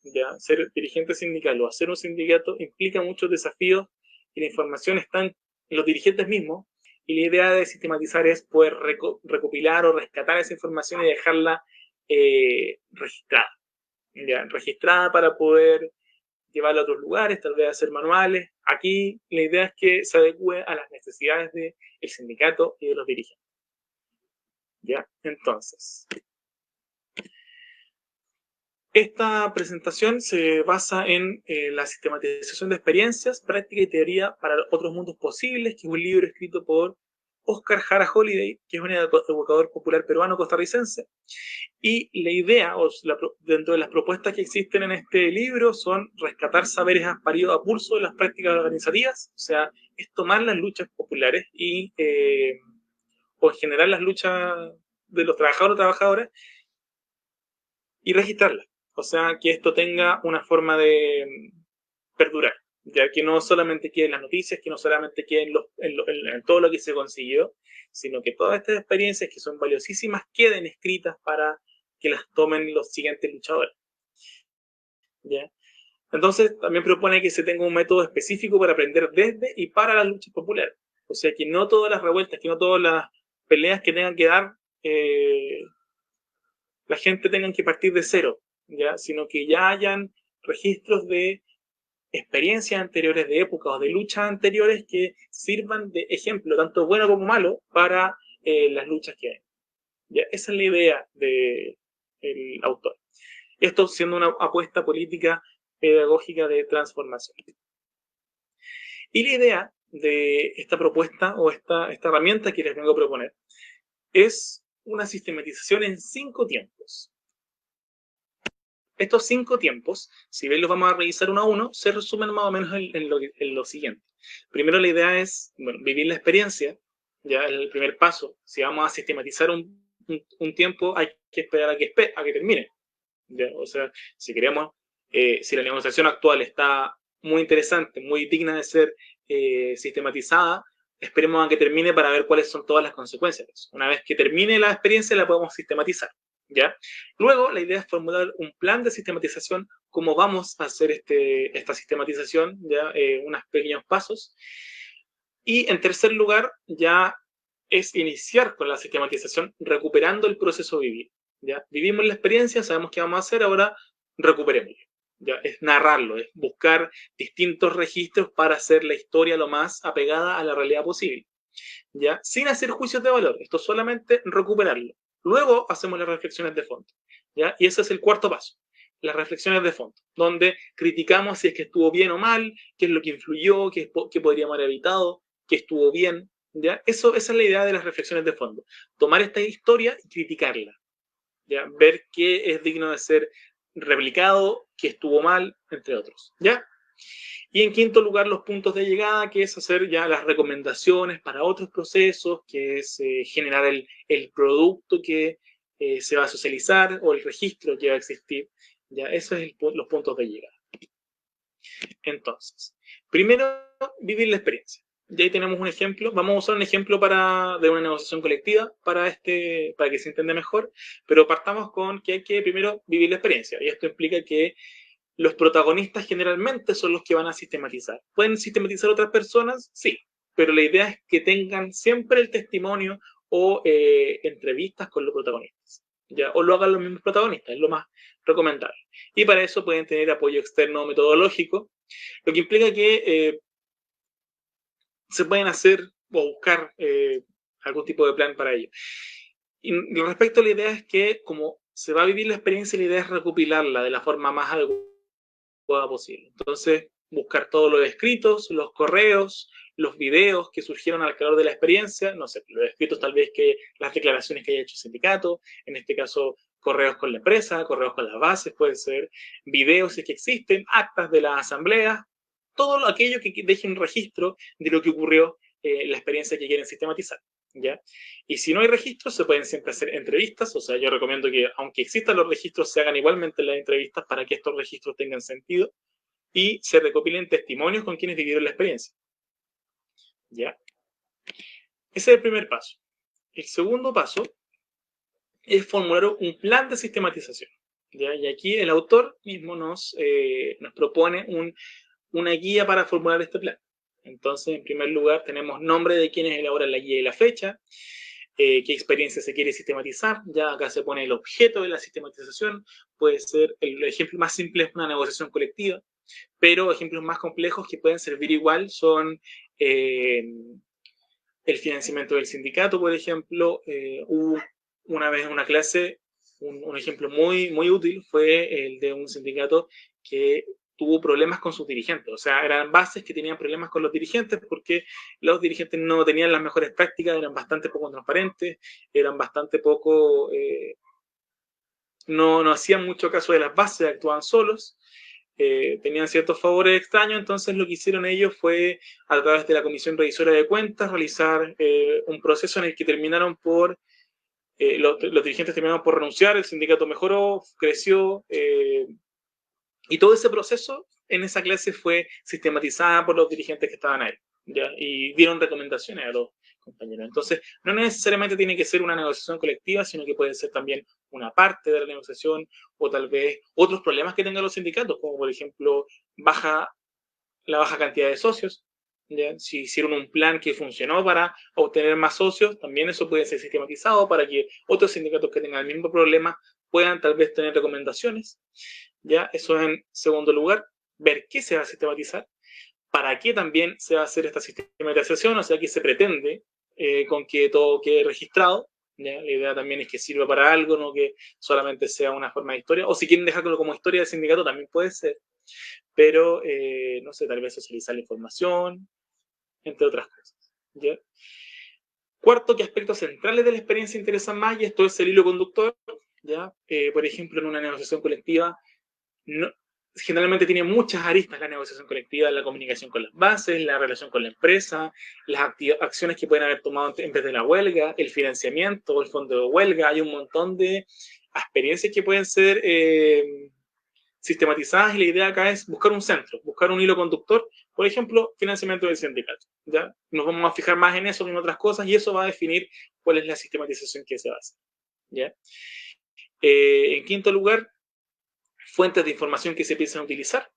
D: ¿Ya? Ser dirigente sindical o hacer un sindicato implica muchos desafíos y la información está en los dirigentes mismos y la idea de sistematizar es poder recopilar o rescatar esa información y dejarla registrada. ¿Ya? Registrada para poder llevarla a otros lugares, tal vez hacer manuales. Aquí la idea es que se adecue a las necesidades del sindicato y de los dirigentes. ¿Ya? Entonces, Esta presentación se basa en la sistematización de experiencias, práctica y teoría para otros mundos posibles, que es un libro escrito por Oscar Jara Holiday, que es un educador popular peruano costarricense. Y la idea, dentro de las propuestas que existen en este libro, son rescatar saberes paridos a pulso de las prácticas organizativas, o sea, es tomar las luchas populares o en general las luchas de los trabajadores o trabajadoras y registrarlas. O sea, que esto tenga una forma de perdurar, ya que no solamente quede en las noticias, que no solamente quede en todo lo que se consiguió, sino que todas estas experiencias que son valiosísimas queden escritas para que las tomen los siguientes luchadores. ¿Ya? Entonces, también propone que se tenga un método específico para aprender desde y para las luchas populares. O sea, que no todas las revueltas, que no todas las peleas que tengan que dar la gente tengan que partir de cero, ¿ya? Sino que ya hayan registros de experiencias anteriores, de épocas o de luchas anteriores que sirvan de ejemplo, tanto bueno como malo, para las luchas que hay. ¿Ya? Esa es la idea del autor. Esto siendo una apuesta política pedagógica de transformación. Y la idea de esta propuesta o esta herramienta que les vengo a proponer es una sistematización en 5 tiempos. Estos 5 tiempos, si bien los vamos a revisar uno a uno, se resumen más o menos en lo siguiente. Primero la idea es vivir la experiencia, ya es el primer paso. Si vamos a sistematizar un tiempo, hay que esperar a que termine. ¿Ya? O sea, si queremos, si la negociación actual está muy interesante, muy digna de ser sistematizada, esperemos a que termine para ver cuáles son todas las consecuencias. Una vez que termine la experiencia, la podemos sistematizar. ¿Ya? Luego, la idea es formular un plan de sistematización, cómo vamos a hacer esta sistematización, ¿ya? Unos pequeños pasos. Y en tercer lugar, ya es iniciar con la sistematización recuperando el proceso vivido. ¿Ya? Vivimos la experiencia, sabemos qué vamos a hacer, ahora recuperémoslo. ¿Ya? Es narrarlo, es buscar distintos registros para hacer la historia lo más apegada a la realidad posible. ¿Ya? Sin hacer juicios de valor, esto solamente recuperarlo. Luego hacemos las reflexiones de fondo, ¿ya? Y ese es el cuarto paso, las reflexiones de fondo, donde criticamos si es que estuvo bien o mal, qué es lo que influyó, qué podríamos haber evitado, qué estuvo bien, ¿ya? Esa es la idea de las reflexiones de fondo, tomar esta historia y criticarla, ¿ya? Ver qué es digno de ser replicado, qué estuvo mal, entre otros, ¿ya? Y en quinto lugar, los puntos de llegada, que es hacer ya las recomendaciones para otros procesos, que es generar el producto que se va a socializar o el registro que va a existir. Ya, esos son los puntos de llegada. Entonces, primero, vivir la experiencia. Y ahí tenemos un ejemplo. Vamos a usar un ejemplo de una negociación colectiva para que se entienda mejor, pero partamos con que hay que primero vivir la experiencia. Y esto implica que los protagonistas generalmente son los que van a sistematizar. ¿Pueden sistematizar otras personas? Sí, pero la idea es que tengan siempre el testimonio o entrevistas con los protagonistas, ¿ya? O lo hagan los mismos protagonistas, es lo más recomendable. Y para eso pueden tener apoyo externo metodológico, lo que implica que se pueden hacer o buscar algún tipo de plan para ello. Y respecto a la idea es que como se va a vivir la experiencia, la idea es recopilarla de la forma más adecuada posible. Entonces, buscar todos los escritos, los correos, los videos que surgieron al calor de la experiencia, no sé, los escritos tal vez que las declaraciones que haya hecho el sindicato, en este caso correos con la empresa, correos con las bases, puede ser videos si es que existen, actas de la asamblea, todo aquello que deje un registro de lo que ocurrió en la experiencia que quieren sistematizar. ¿Ya? Y si no hay registros, se pueden siempre hacer entrevistas, o sea, yo recomiendo que aunque existan los registros, se hagan igualmente las entrevistas para que estos registros tengan sentido y se recopilen testimonios con quienes vivieron la experiencia. ¿Ya? Ese es el primer paso. El segundo paso es formular un plan de sistematización. ¿Ya? Y aquí el autor mismo nos propone una guía para formular este plan. Entonces, en primer lugar, tenemos nombre de quienes elaboran la guía y la fecha, qué experiencia se quiere sistematizar. Ya acá se pone el objeto de la sistematización. Puede ser, el ejemplo más simple es una negociación colectiva, pero ejemplos más complejos que pueden servir igual son el financiamiento del sindicato, por ejemplo. Hubo una vez en una clase un ejemplo muy, muy útil fue el de un sindicato que tuvo problemas con sus dirigentes. O sea, eran bases que tenían problemas con los dirigentes porque los dirigentes no tenían las mejores prácticas, eran bastante poco transparentes, eran bastante poco... no hacían mucho caso de las bases, actuaban solos. Tenían ciertos favores extraños, entonces lo que hicieron ellos fue, a través de la Comisión Revisora de Cuentas, realizar un proceso en el que terminaron por, los dirigentes terminaron por renunciar, el sindicato mejoró, creció, y todo ese proceso en esa clase fue sistematizada por los dirigentes que estaban ahí, ¿ya? Y dieron recomendaciones a los compañeros. Entonces, no necesariamente tiene que ser una negociación colectiva, sino que puede ser también una parte de la negociación o tal vez otros problemas que tengan los sindicatos, como por ejemplo la baja cantidad de socios. ¿Ya? Si hicieron un plan que funcionó para obtener más socios, también eso puede ser sistematizado para que otros sindicatos que tengan el mismo problema puedan tal vez tener recomendaciones. ¿Ya? Eso en segundo lugar, ver qué se va a sistematizar, para qué también se va a hacer esta sistematización, o sea, qué se pretende con que todo quede registrado. ¿Ya? La idea también es que sirva para algo, no que solamente sea una forma de historia, o si quieren dejarlo como historia del sindicato también puede ser, pero no sé, tal vez socializar la información, entre otras cosas. ¿Ya? Cuarto, ¿qué aspectos centrales de la experiencia interesan más? Y esto es el hilo conductor. ¿Ya? Por ejemplo, en una negociación colectiva, no, generalmente tiene muchas aristas la negociación colectiva, la comunicación con las bases, la relación con la empresa, las acciones que pueden haber tomado en vez de la huelga, el financiamiento, el fondo de huelga. Hay un montón de experiencias que pueden ser sistematizadas y la idea acá es buscar un centro, buscar un hilo conductor, por ejemplo, financiamiento del sindicato. ¿Ya? Nos vamos a fijar más en eso que en otras cosas y eso va a definir cuál es la sistematización que se va a hacer. ¿Ya? En quinto lugar, fuentes de información que se piensan utilizar.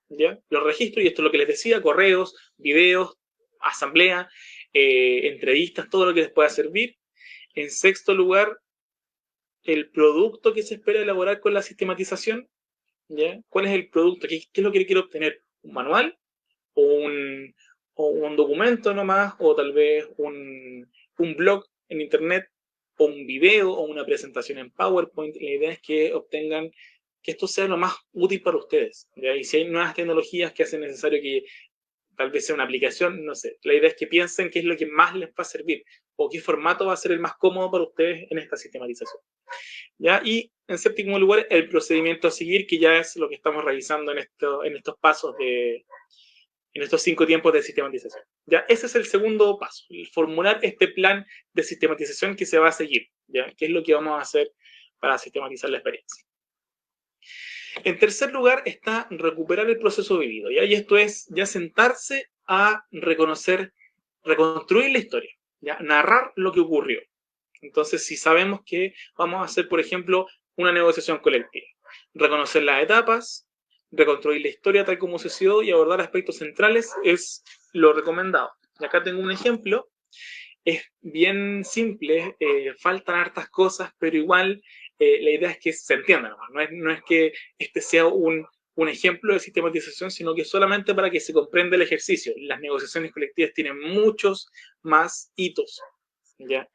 D: ¿Ya? Los registros, y esto es lo que les decía, correos, videos, asamblea, entrevistas, todo lo que les pueda servir. En sexto lugar, el producto que se espera elaborar con la sistematización. ¿Ya? ¿Cuál es el producto? ¿Qué es lo que quiero obtener? ¿Un manual? ¿O un documento nomás? ¿O tal vez un blog en internet? ¿O un video? ¿O una presentación en PowerPoint? La idea es que obtengan que esto sea lo más útil para ustedes. ¿Ya? Y si hay nuevas tecnologías que hacen necesario que tal vez sea una aplicación, no sé. La idea es que piensen qué es lo que más les va a servir o qué formato va a ser el más cómodo para ustedes en esta sistematización. ¿Ya? Y en séptimo lugar, el procedimiento a seguir, que ya es lo que estamos revisando en estos pasos en estos 5 tiempos de sistematización. ¿Ya? Ese es el segundo paso, el formular este plan de sistematización que se va a seguir. ¿Ya? ¿Qué es lo que vamos a hacer para sistematizar la experiencia? En tercer lugar está recuperar el proceso vivido. ¿Ya? Y esto es ya sentarse a reconstruir la historia, ¿ya? Narrar lo que ocurrió. Entonces, si sabemos que vamos a hacer, por ejemplo, una negociación colectiva, reconocer las etapas, reconstruir la historia tal como sucedió y abordar aspectos centrales es lo recomendado. Y acá tengo un ejemplo, es bien simple, faltan hartas cosas, pero igual la idea es que se entienda nomás. No es que este sea un ejemplo de sistematización, sino que solamente para que se comprenda el ejercicio. Las negociaciones colectivas tienen muchos más hitos, ¿ya?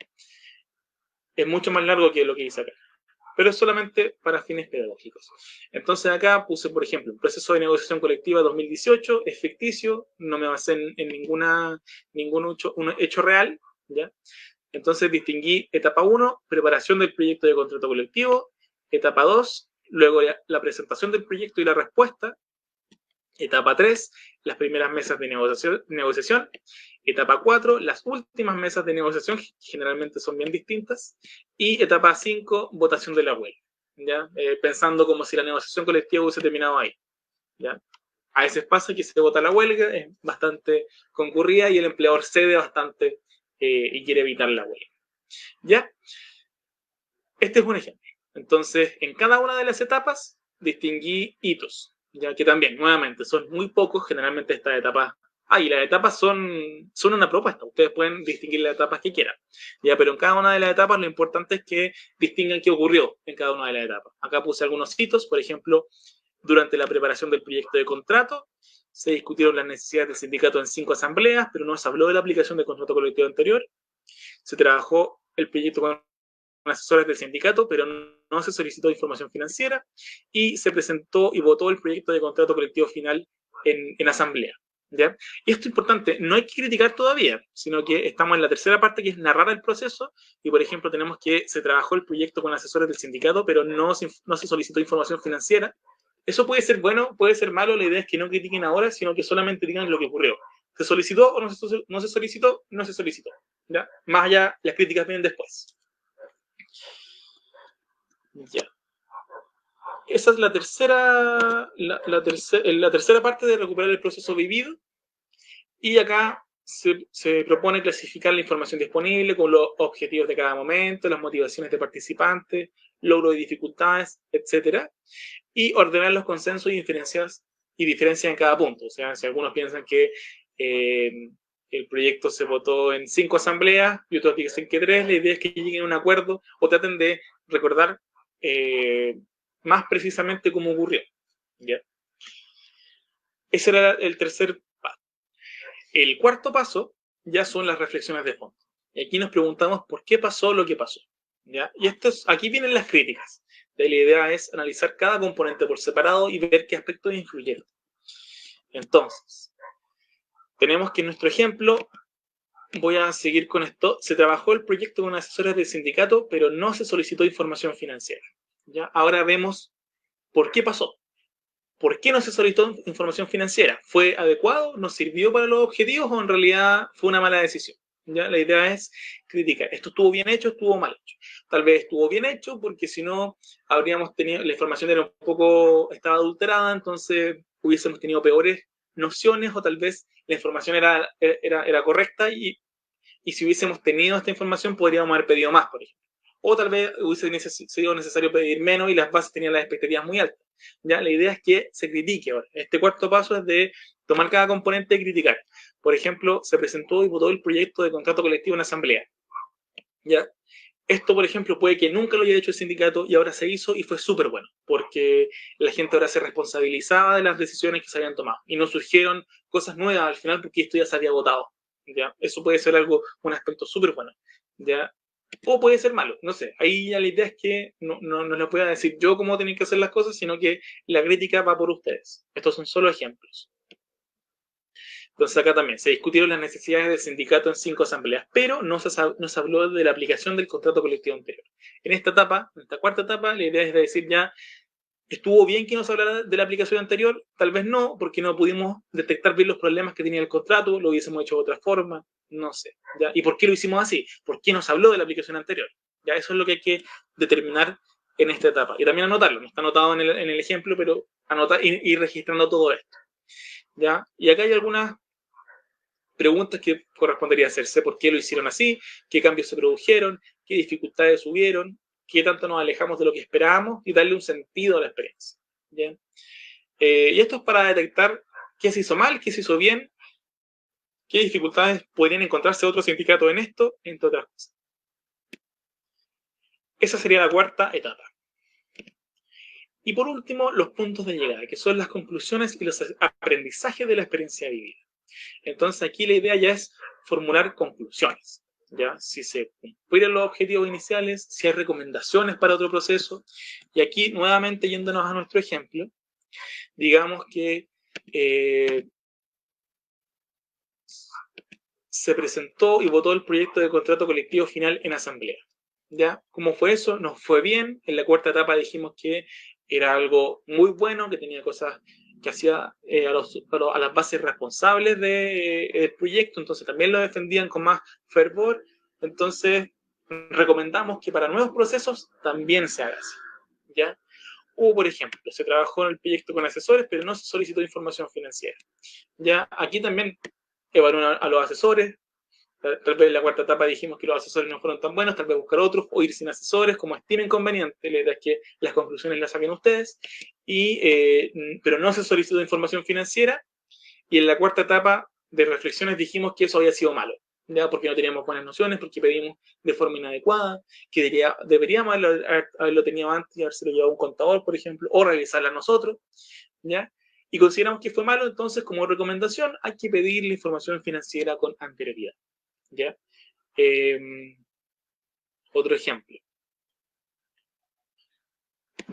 D: Es mucho más largo que lo que hice acá, pero es solamente para fines pedagógicos. Entonces acá puse, por ejemplo, un proceso de negociación colectiva 2018, es ficticio, no me basé en ningún hecho real, ¿ya? Entonces distinguí etapa 1, preparación del proyecto de contrato colectivo, etapa 2, luego la presentación del proyecto y la respuesta, etapa 3, las primeras mesas de negociación. Etapa 4, las últimas mesas de negociación, que generalmente son bien distintas. Y etapa 5, votación de la huelga. ¿Ya? Pensando como si la negociación colectiva hubiese terminado ahí. ¿Ya? A veces pasa que se vota la huelga, es bastante concurrida y el empleador cede bastante y quiere evitar la huelga. ¿Ya? Este es un ejemplo. Entonces, en cada una de las etapas distinguí hitos. Ya que también, nuevamente, son muy pocos, generalmente estas etapas. Y las etapas son una propuesta, ustedes pueden distinguir las etapas que quieran. Ya, pero en cada una de las etapas lo importante es que distingan qué ocurrió en cada una de las etapas. Acá puse algunos hitos, por ejemplo, durante la preparación del proyecto de contrato, se discutieron las necesidades del sindicato en 5 asambleas, pero no se habló de la aplicación del contrato colectivo anterior. Se trabajó el proyecto con asesores del sindicato, pero no no se solicitó información financiera, y se presentó y votó el proyecto de contrato colectivo final en asamblea. ¿Ya? Y esto es importante, no hay que criticar todavía, sino que estamos en la tercera parte, que es narrar el proceso, y por ejemplo tenemos que se trabajó el proyecto con asesores del sindicato, pero no se solicitó información financiera. Eso puede ser bueno, puede ser malo, la idea es que no critiquen ahora, sino que solamente digan lo que ocurrió. ¿Se solicitó o no se solicitó? No se solicitó. ¿Ya? Más allá, las críticas vienen después. Ya. Esa es la tercera parte de recuperar el proceso vivido. Y acá se propone clasificar la información disponible con los objetivos de cada momento, las motivaciones de participantes, logro y dificultades, etc. Y ordenar los consensos y diferencias en cada punto. O sea, si algunos piensan que el proyecto se votó en 5 asambleas y otros dicen que 3, la idea es que lleguen a un acuerdo o traten de recordar más precisamente cómo ocurrió. ¿Ya? Ese era el tercer paso. El cuarto paso ya son las reflexiones de fondo. Y aquí nos preguntamos por qué pasó lo que pasó. ¿Ya? Y aquí vienen las críticas. La idea es analizar cada componente por separado y ver qué aspectos influyeron. Entonces, tenemos que en nuestro ejemplo, voy a seguir con esto, se trabajó el proyecto con asesores del sindicato, pero no se solicitó información financiera. ¿Ya? Ahora vemos por qué pasó. ¿Por qué no se solicitó información financiera? ¿Fue adecuado? ¿Nos sirvió para los objetivos o en realidad fue una mala decisión? ¿Ya? La idea es criticar. ¿Esto estuvo bien hecho? ¿Estuvo mal hecho? Tal vez estuvo bien hecho porque si no habríamos tenido, la información era un poco, estaba adulterada, entonces hubiésemos tenido peores nociones o tal vez la información era correcta y si hubiésemos tenido esta información podríamos haber pedido más, por ejemplo. O tal vez hubiese sido necesario pedir menos y las bases tenían las expectativas muy altas. ¿Ya? La idea es que se critique ahora. Este cuarto paso es de tomar cada componente y criticar. Por ejemplo, se presentó y votó el proyecto de contrato colectivo en asamblea. ¿Ya? Esto, por ejemplo, puede que nunca lo haya hecho el sindicato y ahora se hizo y fue súper bueno, porque la gente ahora se responsabilizaba de las decisiones que se habían tomado y no surgieron cosas nuevas al final porque esto ya se había votado. ¿Ya? Eso puede ser un aspecto súper bueno. ¿Ya? O puede ser malo, no sé. Ahí ya la idea es que no les pueda decir yo cómo tienen que hacer las cosas, sino que la crítica va por ustedes. Estos son solo ejemplos. Entonces acá también se discutieron las necesidades del sindicato en 5 asambleas, pero no se habló de la aplicación del contrato colectivo anterior. En esta etapa, en esta cuarta etapa, la idea es decir ya, ¿estuvo bien que no se hablara de la aplicación anterior? Tal vez no, porque no pudimos detectar bien los problemas que tenía el contrato, lo hubiésemos hecho de otra forma, no sé. ¿Ya? ¿Y por qué lo hicimos así? ¿Por qué no se habló de la aplicación anterior? Ya, eso es lo que hay que determinar en esta etapa. Y también anotarlo, no está anotado en el ejemplo, pero anotar y ir registrando todo esto. ¿Ya? Y acá hay algunas preguntas que correspondería hacerse: ¿por qué lo hicieron así? ¿Qué cambios se produjeron? ¿Qué dificultades hubieron? ¿Qué tanto nos alejamos de lo que esperábamos? Y darle un sentido a la experiencia. ¿Bien? Y esto es para detectar qué se hizo mal, qué se hizo bien, qué dificultades podrían encontrarse otros sindicatos en esto, entre otras cosas. Esa sería la cuarta etapa. Y por último, los puntos de llegada, que son las conclusiones y los aprendizajes de la experiencia vivida. Entonces aquí la idea ya es formular conclusiones, ¿ya? Si se cumplieron los objetivos iniciales, si hay recomendaciones para otro proceso. Y aquí, nuevamente, yéndonos a nuestro ejemplo, digamos que se presentó y votó el proyecto de contrato colectivo final en asamblea. ¿Ya? ¿Cómo fue eso? Nos fue bien. En la cuarta etapa dijimos que era algo muy bueno, que tenía cosas que hacía a las bases responsables del proyecto, entonces también lo defendían con más fervor. Entonces recomendamos que para nuevos procesos también se haga así. ¿Ya? O, por ejemplo, se trabajó en el proyecto con asesores, pero no se solicitó información financiera. ¿Ya? Aquí también evaluaron a los asesores. Tal vez en la cuarta etapa dijimos que los asesores no fueron tan buenos, tal vez buscar otros o ir sin asesores, como estimen conveniente. La idea es que las conclusiones las saquen ustedes, pero no se solicitó información financiera. Y en la cuarta etapa de reflexiones dijimos que eso había sido malo, ¿ya? Porque no teníamos buenas nociones, porque pedimos de forma inadecuada, que deberíamos haberlo tenido antes y habérselo llevado a un contador, por ejemplo, o realizarla nosotros, ¿ya? Y consideramos que fue malo, entonces como recomendación hay que pedir la información financiera con anterioridad. ¿Ya? Otro ejemplo.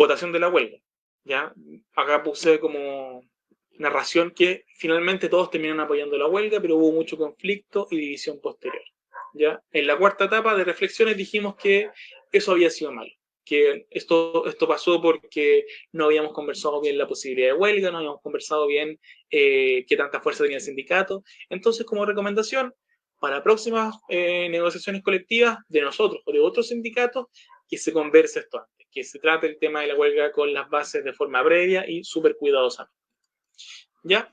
D: votación de la huelga. ¿Ya? Acá puse como narración que finalmente todos terminaron apoyando la huelga, pero hubo mucho conflicto y división posterior. ¿Ya? En la cuarta etapa de reflexiones dijimos que eso había sido malo, que esto pasó porque no habíamos conversado bien la posibilidad de huelga, no habíamos conversado bien qué tanta fuerza tenía el sindicato. Entonces, como recomendación, para próximas negociaciones colectivas de nosotros o de otros sindicatos, que se converse esto antes, que se trate el tema de la huelga con las bases de forma previa y súper cuidadosa. ¿Ya?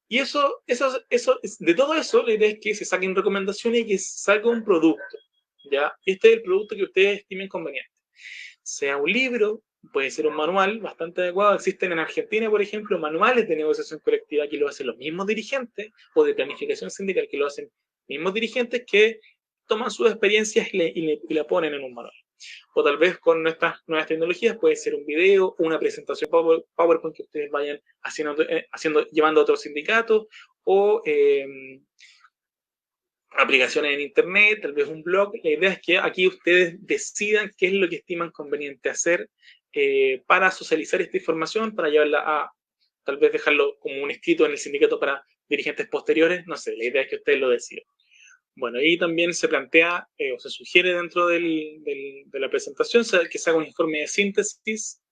D: Y de todo eso, la idea es que se saquen recomendaciones y que se salga un producto. ¿Ya? Este es el producto que ustedes estimen conveniente. Sea un libro, puede ser un manual bastante adecuado. Existen en Argentina, por ejemplo, manuales de negociación colectiva que lo hacen los mismos dirigentes, o de planificación sindical que lo hacen mismos dirigentes que toman sus experiencias y la ponen en un manual. O tal vez con nuestras nuevas tecnologías puede ser un video, una presentación PowerPoint que ustedes vayan llevando a otros sindicatos, o aplicaciones en internet, tal vez un blog. La idea es que aquí ustedes decidan qué es lo que estiman conveniente hacer para socializar esta información, para llevarla a tal vez dejarlo como un escrito en el sindicato para dirigentes posteriores. No sé, la idea es que ustedes lo decidan. Bueno, ahí también se plantea o se sugiere dentro de la presentación que se haga un informe de síntesis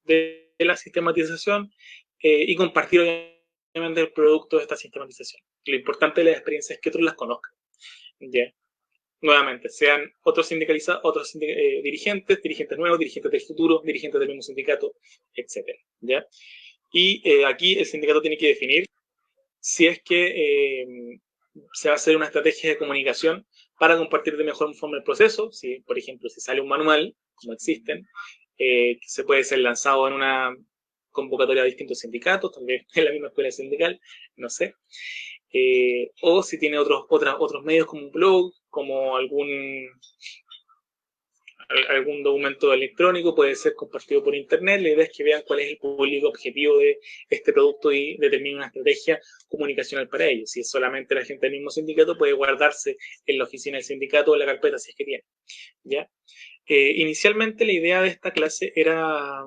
D: de la sistematización y compartir obviamente el producto de esta sistematización. Lo importante de las experiencias es que otros las conozcan. ¿Ya? Nuevamente, sean otros sindicalizados, otros dirigentes nuevos, dirigentes del futuro, dirigentes del mismo sindicato, etc. ¿Ya? Y aquí el sindicato tiene que definir si es que se va a hacer una estrategia de comunicación para compartir de mejor forma el proceso. Si, por ejemplo, si sale un manual, como existen, se puede ser lanzado en una convocatoria a distintos sindicatos, también en la misma escuela sindical, no sé. O si tiene otros medios como un blog, como algún documento electrónico, puede ser compartido por internet. La idea es que vean cuál es el público objetivo de este producto y determinen una estrategia comunicacional para ello. Si es solamente la gente del mismo sindicato, puede guardarse en la oficina del sindicato o en la carpeta si es que tiene. ¿Ya? Inicialmente la idea de esta clase era,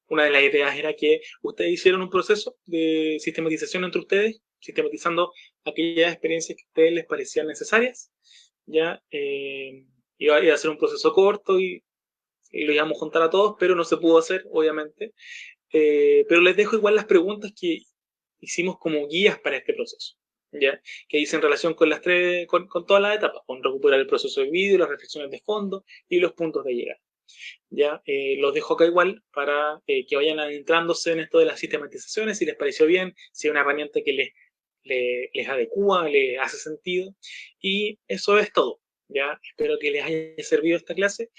D: una de las ideas era que ustedes hicieran un proceso de sistematización entre ustedes, sistematizando aquellas experiencias que a ustedes les parecían necesarias. Ya iba a ser un proceso corto y lo íbamos a juntar a todos, pero no se pudo hacer, obviamente. Pero les dejo igual las preguntas que hicimos como guías para este proceso, ¿ya? Que dicen relación con con todas las etapas, con recuperar el proceso de vídeo, las reflexiones de fondo y los puntos de llegada. ¿Ya? Los dejo acá igual para que vayan adentrándose en esto de las sistematizaciones, si les pareció bien, si es una herramienta que les adecua, les hace sentido. Y eso es todo. ¿Ya? Espero que les haya servido esta clase,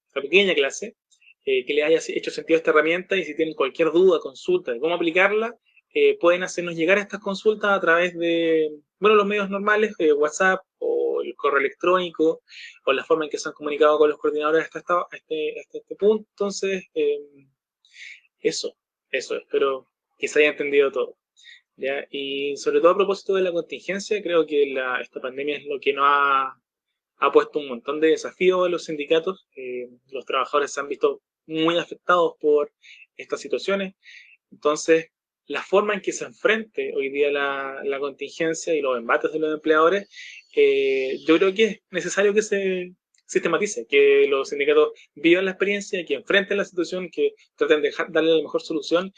D: esta pequeña clase, que les haya hecho sentido esta herramienta y si tienen cualquier duda, consulta de cómo aplicarla, pueden hacernos llegar estas consultas a través de los medios normales, WhatsApp o el correo electrónico o la forma en que se han comunicado con los coordinadores hasta este punto. Entonces, eso, espero que se haya entendido todo. ¿Ya? Y sobre todo a propósito de la contingencia, creo que esta pandemia es lo que nos ha puesto un montón de desafíos a los sindicatos. Los trabajadores se han visto muy afectados por estas situaciones. Entonces, la forma en que se enfrente hoy día la contingencia y los embates de los empleadores, yo creo que es necesario que se sistematice, que los sindicatos vivan la experiencia, que enfrenten la situación, que traten de darle la mejor solución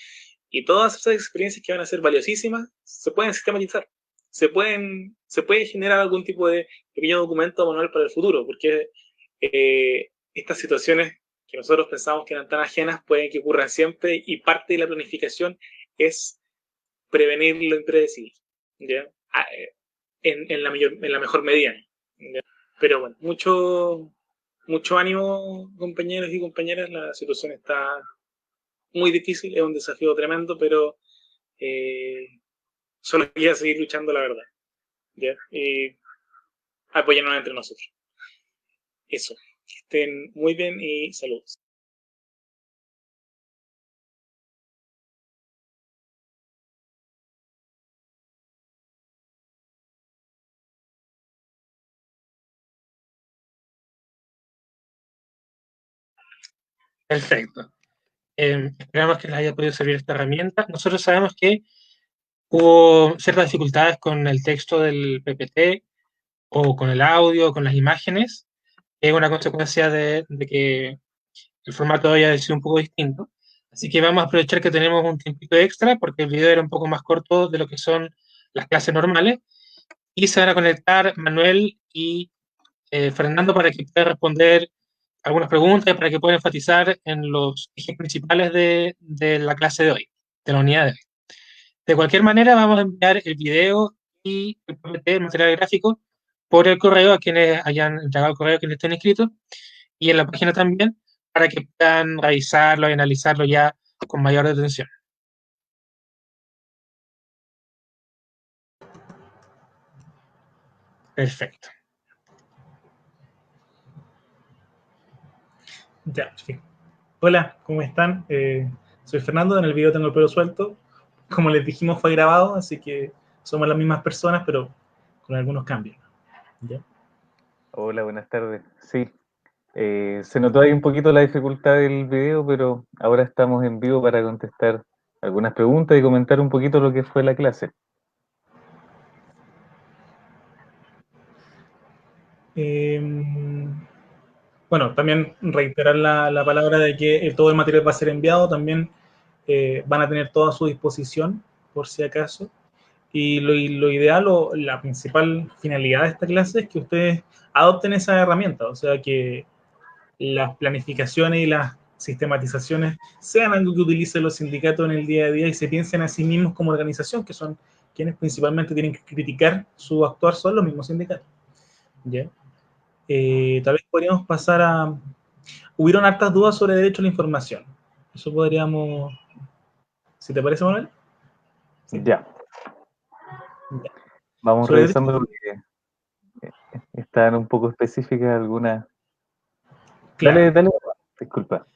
D: y todas esas experiencias que van a ser valiosísimas se pueden sistematizar. Se puede generar algún tipo de pequeño documento manual para el futuro, porque estas situaciones que nosotros pensamos que eran tan ajenas pueden que ocurran siempre y parte de la planificación es prevenir lo impredecible, ¿ya? En la mejor medida, ¿ya? Pero bueno, mucho ánimo, compañeros y compañeras. La situación está muy difícil, es un desafío tremendo, pero solo quería seguir luchando, la verdad, ¿ya? Y apoyarnos entre nosotros. Eso. Que estén muy bien y saludos.
B: Perfecto. Esperamos que les haya podido servir esta herramienta. Nosotros sabemos que hubo ciertas dificultades con el texto del PPT o con el audio, con las imágenes. Es una consecuencia de que el formato haya sido un poco distinto. Así que vamos a aprovechar que tenemos un tiempito extra porque el video era un poco más corto de lo que son las clases normales. Y se van a conectar Manuel y Fernando para que puedan responder algunas preguntas y para que puedan enfatizar en los ejes principales de la clase de hoy, de la unidad de hoy. De cualquier manera, vamos a enviar el video y el PPT, el material gráfico, por el correo a quienes hayan entregado el correo, a quienes estén inscritos, y en la página también, para que puedan revisarlo y analizarlo ya con mayor atención. Perfecto.
D: Ya, perfecto. Hola, ¿cómo están? Soy Fernando, en el video tengo el pelo suelto. Como les dijimos, fue grabado, así que somos las mismas personas, pero con algunos cambios. ¿Ya?
E: Hola, buenas tardes. Sí, se notó ahí un poquito la dificultad del video, pero ahora estamos en vivo para contestar algunas preguntas y comentar un poquito lo que fue la clase.
D: Bueno, también reiterar la palabra de que todo el material va a ser enviado, también van a tener todo a su disposición, por si acaso. Y lo ideal o la principal finalidad de esta clase es que ustedes adopten esa herramienta, o sea, que las planificaciones y las sistematizaciones sean algo que utilicen los sindicatos en el día a día y se piensen a sí mismos como organización, que son quienes principalmente tienen que criticar su actuar, son los mismos sindicatos. ¿Ya? Tal vez podríamos pasar a... Hubieron hartas dudas sobre derecho a la información. Eso podríamos... ¿Si te parece, Manuel?
E: Sí. Ya. Vamos
D: sobre
E: revisando porque están un poco específicas algunas.
D: Claro.
E: Dale, disculpa.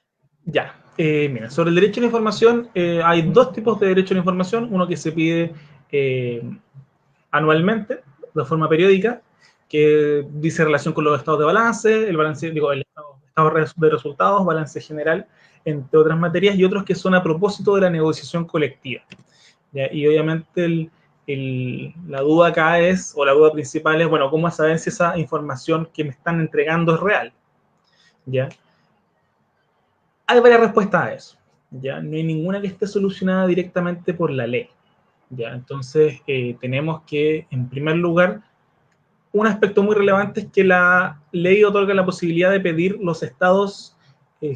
D: Ya, mira, sobre el derecho a la información, hay dos tipos de derecho a la información, uno que se pide anualmente, de forma periódica, que dice relación con los estados de balance, el estado de resultados, balance general, entre otras materias, y otros que son a propósito de la negociación colectiva. ¿Ya? Y obviamente la duda acá es, o la duda principal es, bueno, ¿cómo saber si esa información que me están entregando es real? ¿Ya? Hay varias respuestas a eso. ¿Ya? No hay ninguna que esté solucionada directamente por la ley. ¿Ya? Entonces, tenemos que, en primer lugar, un aspecto muy relevante es que la ley otorga la posibilidad de pedir los estados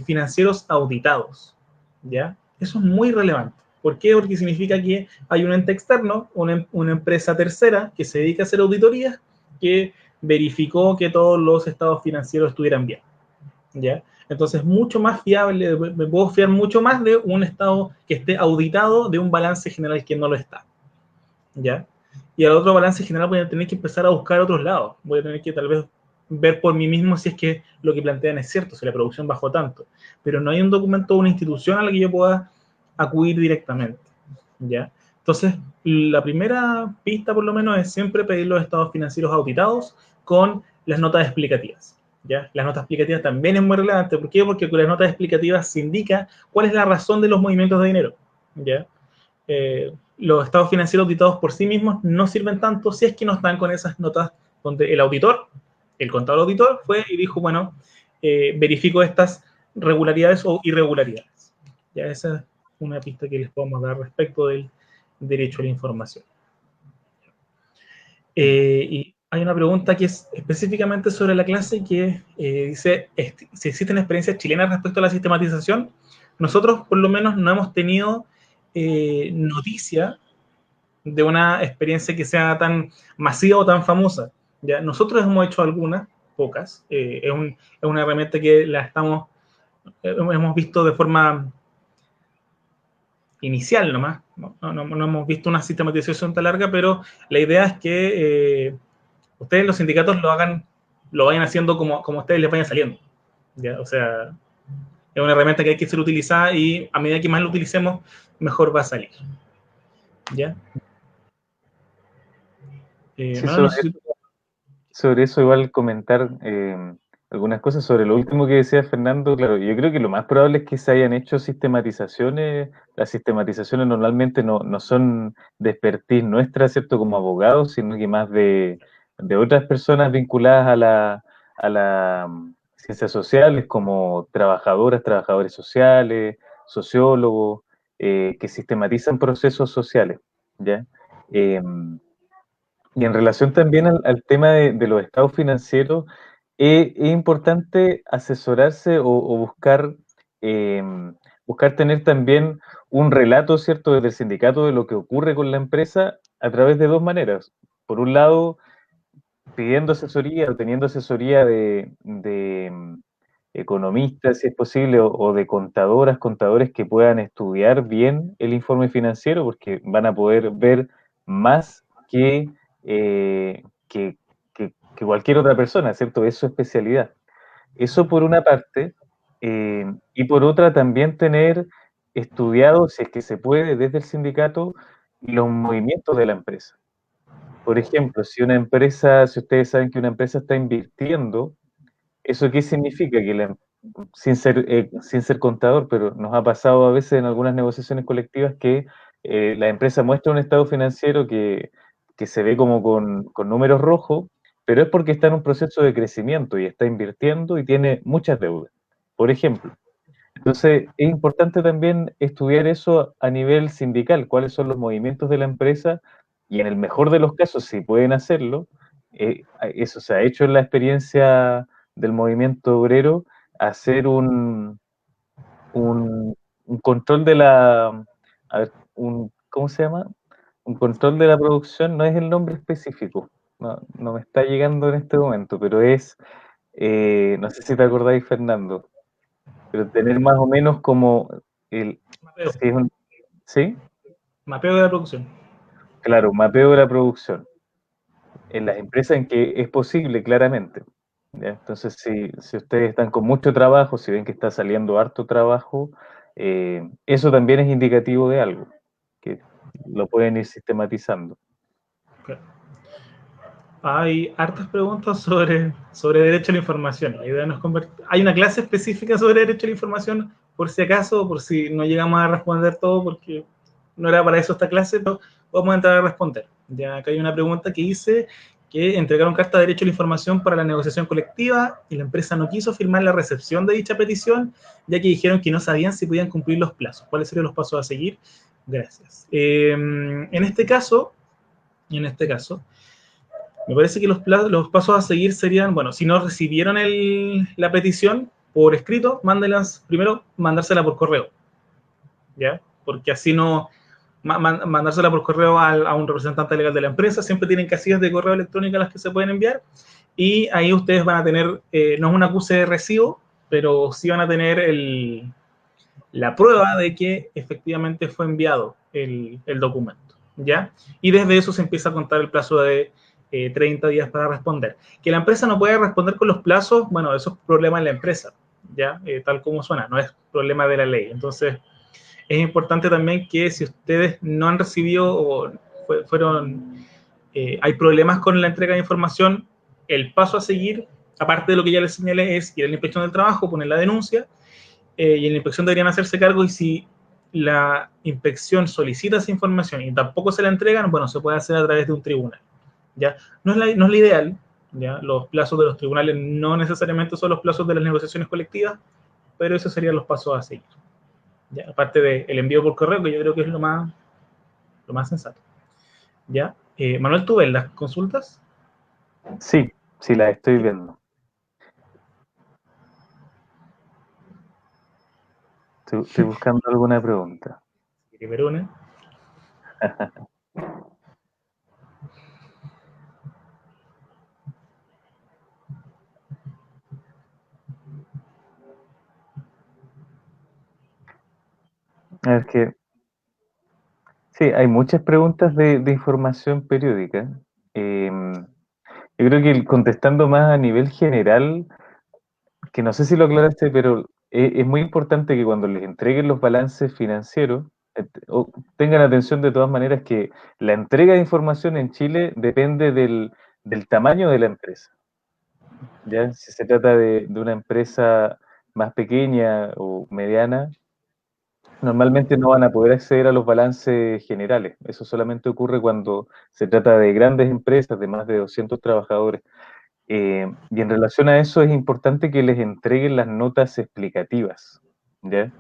D: financieros auditados. ¿Ya? Eso es muy relevante. ¿Por qué? Porque significa que hay un ente externo, una empresa tercera que se dedica a hacer auditorías, que verificó que todos los estados financieros estuvieran bien. ¿Ya? Entonces, mucho más fiable, me puedo fiar mucho más de un estado que esté auditado de un balance general que no lo está. ¿Ya? Y al otro balance general voy a tener que empezar a buscar otros lados. Voy a tener que tal vez ver por mí mismo si es que lo que plantean es cierto, si la producción bajó tanto. Pero no hay un documento o una institución a la que yo pueda acudir directamente. ¿Ya? Entonces, la primera pista, por lo menos, es siempre pedir los estados financieros auditados con las notas explicativas. ¿Ya? Las notas explicativas también es muy relevante. ¿Por qué? Porque con las notas explicativas se indica cuál es la razón de los movimientos de dinero. ¿Ya? Los estados financieros auditados por sí mismos no sirven tanto si es que no están con esas notas donde el auditor, el contador auditor, fue y dijo, bueno, verifico estas regularidades o irregularidades. Ya esa es una pista que les podemos dar respecto del derecho a la información. Y hay una pregunta que es específicamente sobre la clase que dice si existen experiencias chilenas respecto a la sistematización. Nosotros por lo menos no hemos tenido noticia de una experiencia que sea tan masiva o tan famosa. ¿Ya? Nosotros hemos hecho algunas, pocas. Es una herramienta que hemos visto de forma inicial nomás. No hemos visto una sistematización tan larga, pero la idea es que ustedes los sindicatos lo vayan haciendo como a ustedes les vayan saliendo. ¿Ya? O sea, es una herramienta que hay que ser utilizada y a medida que más lo utilicemos, mejor va a salir. ¿Ya?
E: Sí, sobre eso igual comentar, algunas cosas. Sobre lo último que decía Fernando, claro, yo creo que lo más probable es que se hayan hecho sistematizaciones. Las sistematizaciones normalmente no son de expertise nuestra, ¿cierto? Como abogados, sino que más de otras personas vinculadas a la ciencias sociales, como trabajadoras, trabajadores sociales, sociólogos, que sistematizan procesos sociales, ¿ya? Y en relación también al tema de los estados financieros, es importante asesorarse o eh, buscar tener también un relato, ¿cierto?, desde el sindicato de lo que ocurre con la empresa a través de dos maneras. Por un lado, pidiendo asesoría o teniendo asesoría de economistas, si es posible, o de contadores que puedan estudiar bien el informe financiero, porque van a poder ver más eh, que, que cualquier otra persona, ¿cierto? Es su especialidad. Eso por una parte, y por otra también tener estudiado, si es que se puede, desde el sindicato, los movimientos de la empresa. Por ejemplo, si ustedes saben que una empresa está invirtiendo, ¿eso qué significa? Sin ser contador, pero nos ha pasado a veces en algunas negociaciones colectivas que la empresa muestra un estado financiero que se ve como con números rojos, pero es porque está en un proceso de crecimiento y está invirtiendo y tiene muchas deudas, por ejemplo. Entonces, es importante también estudiar eso a nivel sindical, cuáles son los movimientos de la empresa y en el mejor de los casos, si pueden hacerlo, eso se ha hecho en la experiencia del movimiento obrero, hacer un control de a ver, ¿cómo se llama? Un control de la producción, no es el nombre específico, no me está llegando en este momento, pero no sé si te acordáis, Fernando, pero tener más o menos como el...
D: Mapeo.
E: Si es ¿sí?
D: Mapeo de la producción.
E: Claro, mapeo de la producción. En las empresas en que es posible, claramente. ¿Ya? Entonces, si ustedes están con mucho trabajo, si ven que está saliendo harto trabajo, eso también es indicativo de algo, que lo pueden ir sistematizando.
D: Claro. Hay hartas preguntas sobre derecho a la información. La idea no es hay una clase específica sobre derecho a la información, por si acaso, por si no llegamos a responder todo, porque no era para eso esta clase, pero vamos a entrar a responder. Ya acá hay una pregunta que dice que entregaron carta de derecho a la información para la negociación colectiva y la empresa no quiso firmar la recepción de dicha petición, ya que dijeron que no sabían si podían cumplir los plazos. ¿Cuáles serían los pasos a seguir? Gracias. En este caso, me parece que los pasos a seguir serían, bueno, si no recibieron la petición por escrito, mándelas primero, mandársela por correo, ¿ya? Porque así no, mandársela por correo a un representante legal de la empresa, siempre tienen casillas de correo electrónico a las que se pueden enviar, y ahí ustedes van a tener, no es un acuse de recibo, pero sí van a tener la prueba de que efectivamente fue enviado el documento, ¿ya? Y desde eso se empieza a contar el plazo de 30 días para responder. Que la empresa no puede responder con los plazos, bueno, eso es problema de la empresa, ¿ya? Tal como suena, no es problema de la ley. Entonces, es importante también que si ustedes no han recibido o hay problemas con la entrega de información, el paso a seguir, aparte de lo que ya les señalé, es ir a la inspección del trabajo, poner la denuncia, y en la inspección deberían hacerse cargo, y si la inspección solicita esa información y tampoco se la entregan, bueno, se puede hacer a través de un tribunal, ¿ya? No es la ideal, ¿ya? Los plazos de los tribunales no necesariamente son los plazos de las negociaciones colectivas, pero esos serían los pasos a seguir, ¿ya? Aparte del envío por correo, que yo creo que es lo más sensato, ¿ya? Manuel, ¿tú ves las consultas?
E: Sí, sí, las estoy viendo. Estoy buscando alguna pregunta.
D: Verone.
E: A ver que sí, hay muchas preguntas de información periódica. Yo creo que contestando más a nivel general, que no sé si lo aclaraste, pero es muy importante que cuando les entreguen los balances financieros, tengan atención de todas maneras que la entrega de información en Chile depende del tamaño de la empresa. ¿ya? Si se trata de una empresa más pequeña o mediana, normalmente no van a poder acceder a los balances generales. Eso solamente ocurre cuando se trata de grandes empresas de más de 200 trabajadores. Y en relación a eso es importante que les entreguen las notas explicativas, ¿ya?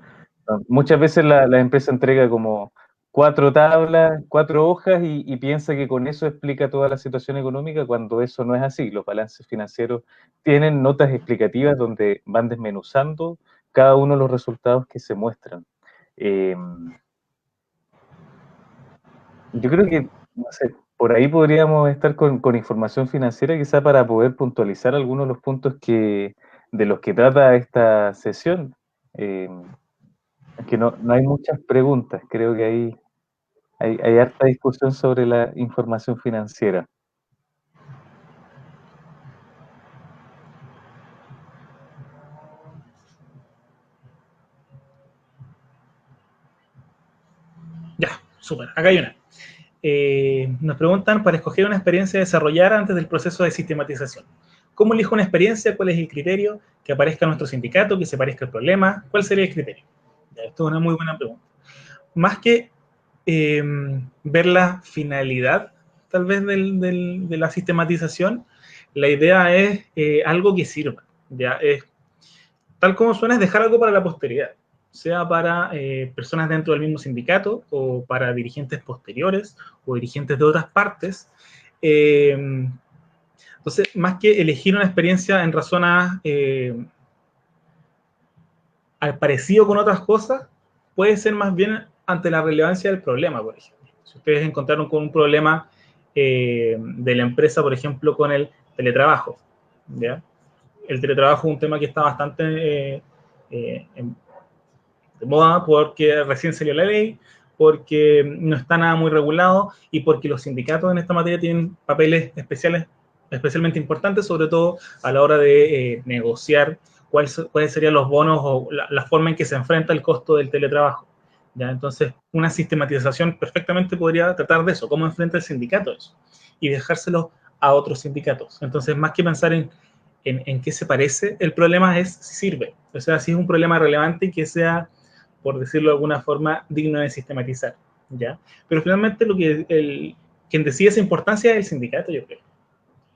E: Muchas veces la empresa entrega como 4 tablas, 4 hojas y piensa que con eso explica toda la situación económica, cuando eso no es así. Los balances financieros tienen notas explicativas donde van desmenuzando cada uno de los resultados que se muestran. Yo creo que, no sé, por ahí podríamos estar con información financiera quizá para poder puntualizar algunos de los puntos de los que trata esta sesión. Eh, es que no hay muchas preguntas, creo que hay harta discusión sobre la información financiera.
D: Ya, súper. Acá hay una. Nos preguntan para escoger una experiencia a desarrollar antes del proceso de sistematización. ¿Cómo elijo una experiencia? ¿Cuál es el criterio? ¿Que aparezca nuestro sindicato? ¿Que se parezca al problema? ¿Cuál sería el criterio? Ya, esto es una muy buena pregunta. Más que ver la finalidad, tal vez, de la sistematización, la idea es algo que sirva. Ya es, tal como suena, es dejar algo para la posteridad, sea para personas dentro del mismo sindicato o para dirigentes posteriores o dirigentes de otras partes. Entonces, más que elegir una experiencia en razón al parecido con otras cosas, puede ser más bien ante la relevancia del problema, por ejemplo. Si ustedes encontraron con un problema de la empresa, por ejemplo, con el teletrabajo, ¿ya? El teletrabajo es un tema que está bastante de moda porque recién salió la ley, porque no está nada muy regulado y porque los sindicatos en esta materia tienen papeles especiales, especialmente importantes, sobre todo a la hora de negociar cuáles serían los bonos o la forma en que se enfrenta el costo del teletrabajo. ¿Ya? Entonces, una sistematización perfectamente podría tratar de eso, cómo enfrenta el sindicato eso, y dejárselo a otros sindicatos. Entonces, más que pensar en qué se parece, el problema es si sirve. O sea, si es un problema relevante y que sea, por decirlo de alguna forma, digno de sistematizar, ¿ya? Pero finalmente quien decide esa importancia es el sindicato, yo creo.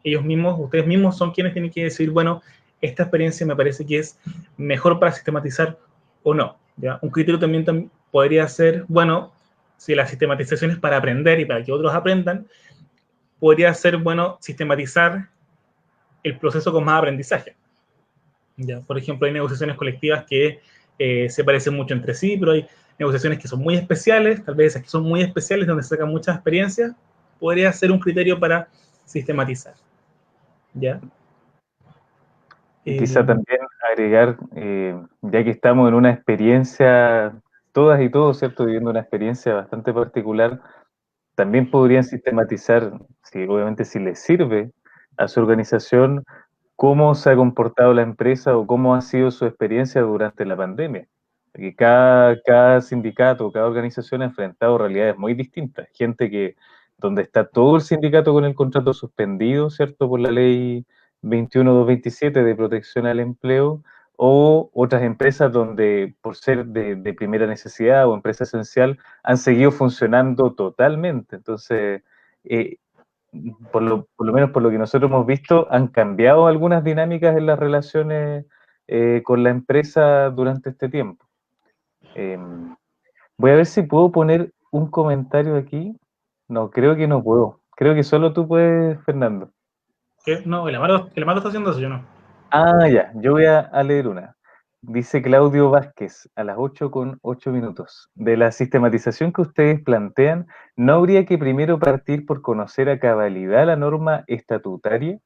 D: Ellos mismos, ustedes mismos son quienes tienen que decir, bueno, esta experiencia me parece que es mejor para sistematizar o no, ¿ya? Un criterio también podría ser, bueno, si la sistematización es para aprender y para que otros aprendan, podría ser bueno sistematizar el proceso con más aprendizaje. ¿Ya? Por ejemplo, hay negociaciones colectivas que se parecen mucho entre sí, pero hay negociaciones que son muy especiales, tal vez esas que son muy especiales, donde se sacan muchas experiencias, podría ser un criterio para sistematizar. ¿Ya?
E: Y quizá también agregar, ya que estamos en una experiencia, todas y todos, ¿cierto? Viviendo una experiencia bastante particular, también podrían sistematizar, si, obviamente si les sirve a su organización, cómo se ha comportado la empresa o cómo ha sido su experiencia durante la pandemia. Porque cada sindicato, cada organización ha enfrentado realidades muy distintas. Gente que, donde está todo el sindicato con el contrato suspendido, ¿cierto? Por la ley 21.227 de protección al empleo, o otras empresas donde, por ser de primera necesidad o empresa esencial, han seguido funcionando totalmente. Entonces, eh, por lo menos por lo que nosotros hemos visto, han cambiado algunas dinámicas en las relaciones con la empresa durante este tiempo. Voy a ver si puedo poner un comentario aquí. No, creo que no puedo. Creo que solo tú puedes, Fernando.
D: ¿Qué? No, el Amado está haciendo eso, yo no.
E: Ah, ya, yo voy a leer una. Dice Claudio Vázquez, a las 8:08. De la sistematización que ustedes plantean, ¿no habría que primero partir por conocer a cabalidad la norma estatutaria?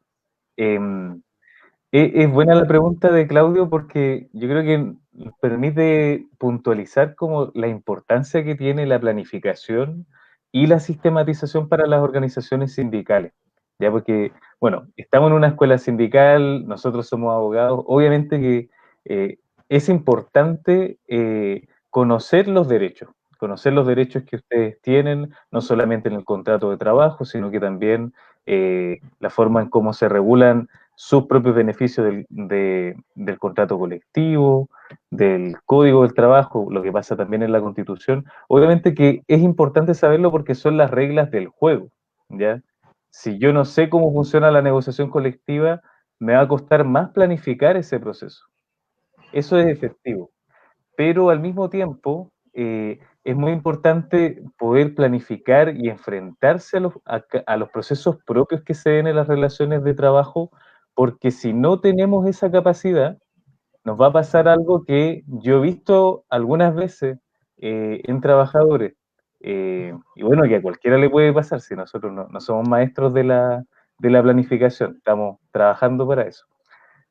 E: Em, Es buena la pregunta de Claudio porque yo creo que permite puntualizar como la importancia que tiene la planificación y la sistematización para las organizaciones sindicales. Ya porque, bueno, estamos en una escuela sindical, nosotros somos abogados, obviamente que es importante conocer los derechos que ustedes tienen, no solamente en el contrato de trabajo, sino que también la forma en cómo se regulan sus propios beneficios del contrato colectivo, del código del trabajo, lo que pasa también en la Constitución. Obviamente que es importante saberlo porque son las reglas del juego, ¿ya? Si yo no sé cómo funciona la negociación colectiva, me va a costar más planificar ese proceso. Eso es efectivo. Pero al mismo tiempo, es muy importante poder planificar y enfrentarse a los procesos propios que se den en las relaciones de trabajo, porque si no tenemos esa capacidad, nos va a pasar algo que yo he visto algunas veces en trabajadores, y bueno, que a cualquiera le puede pasar si nosotros no somos maestros de la planificación, estamos trabajando para eso.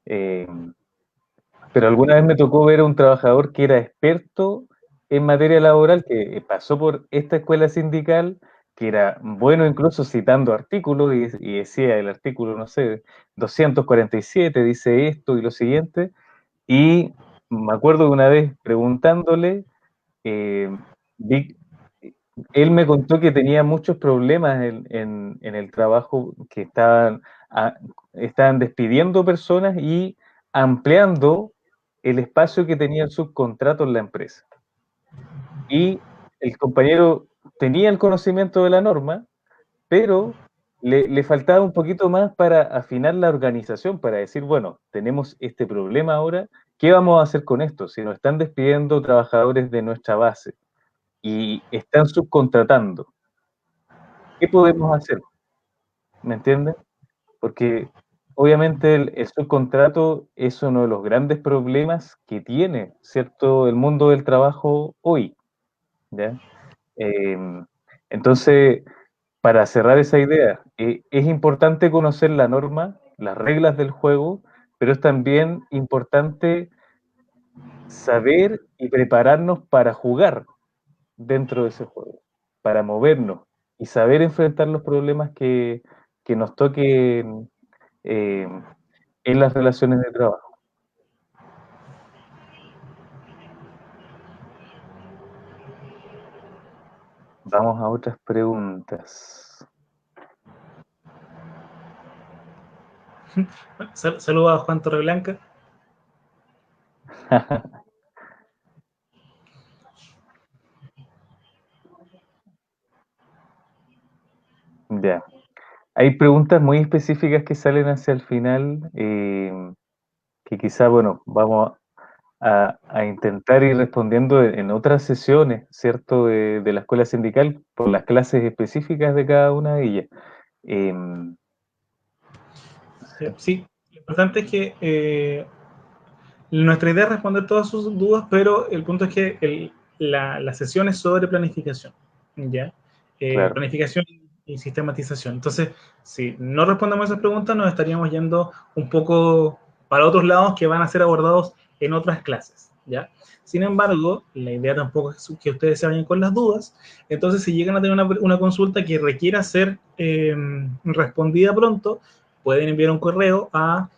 E: Pero alguna vez me tocó ver a un trabajador que era experto en materia laboral, que pasó por esta escuela sindical, que era bueno incluso citando artículos y decía el artículo, no sé, 247 dice esto y lo siguiente, y me acuerdo de una vez preguntándole, eh, vi- él me contó que tenía muchos problemas en el trabajo, que estaban despidiendo personas y ampliando el espacio que tenía el subcontrato en la empresa. Y el compañero tenía el conocimiento de la norma, pero le faltaba un poquito más para afinar la organización, para decir, bueno, tenemos este problema ahora, ¿qué vamos a hacer con esto? Si nos están despidiendo trabajadores de nuestra base y están subcontratando, ¿qué podemos hacer? ¿Me entienden? Porque obviamente el subcontrato es uno de los grandes problemas que tiene, ¿cierto?, el mundo del trabajo hoy, ¿ya? Em, entonces, para cerrar esa idea, es importante conocer la norma, las reglas del juego, pero es también importante saber y prepararnos para jugar dentro de ese juego, para movernos y saber enfrentar los problemas que nos toquen en las relaciones de trabajo. Vamos a otras preguntas.
D: Saludos a Juan Torreblanca.
E: Ya. Hay preguntas muy específicas que salen hacia el final, que quizá, bueno, vamos a intentar ir respondiendo en otras sesiones, ¿cierto?, de la escuela sindical, por las clases específicas de cada una de ellas.
D: Sí, lo importante es que nuestra idea es responder todas sus dudas, pero el punto es que la sesión es sobre planificación, ¿ya?
E: Claro.
D: Planificación y sistematización. Entonces, si no respondemos a esas preguntas, nos estaríamos yendo un poco para otros lados que van a ser abordados en otras clases, ¿ya? Sin embargo, la idea tampoco es que ustedes se vayan con las dudas. Entonces, si llegan a tener una consulta que requiera ser respondida pronto, pueden enviar un correo a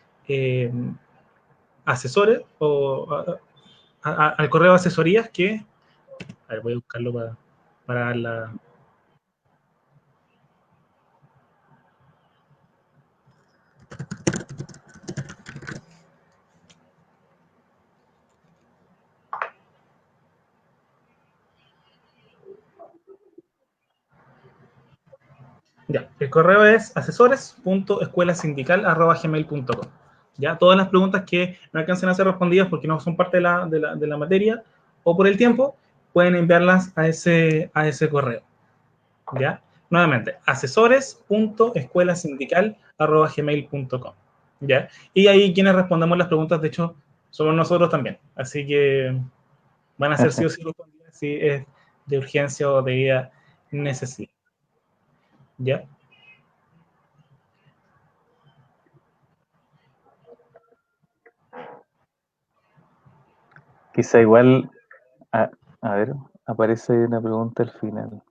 D: asesores o al correo de asesorías que, a ver, voy a buscarlo para la... Ya, el correo es asesores.escuelasindical@gmail.com. Ya, todas las preguntas que no alcancen a ser respondidas porque no son parte de la materia o por el tiempo, pueden enviarlas a ese correo. ¿Ya? Nuevamente, asesores.escuelasindical@gmail.com. ¿Ya? Y ahí quienes respondemos las preguntas, de hecho, somos nosotros también. Así que van a ser sí o sí respondidas si es de urgencia o de vida necesidad. ¿Ya?
E: Quizá igual, a ver, aparece una pregunta al final.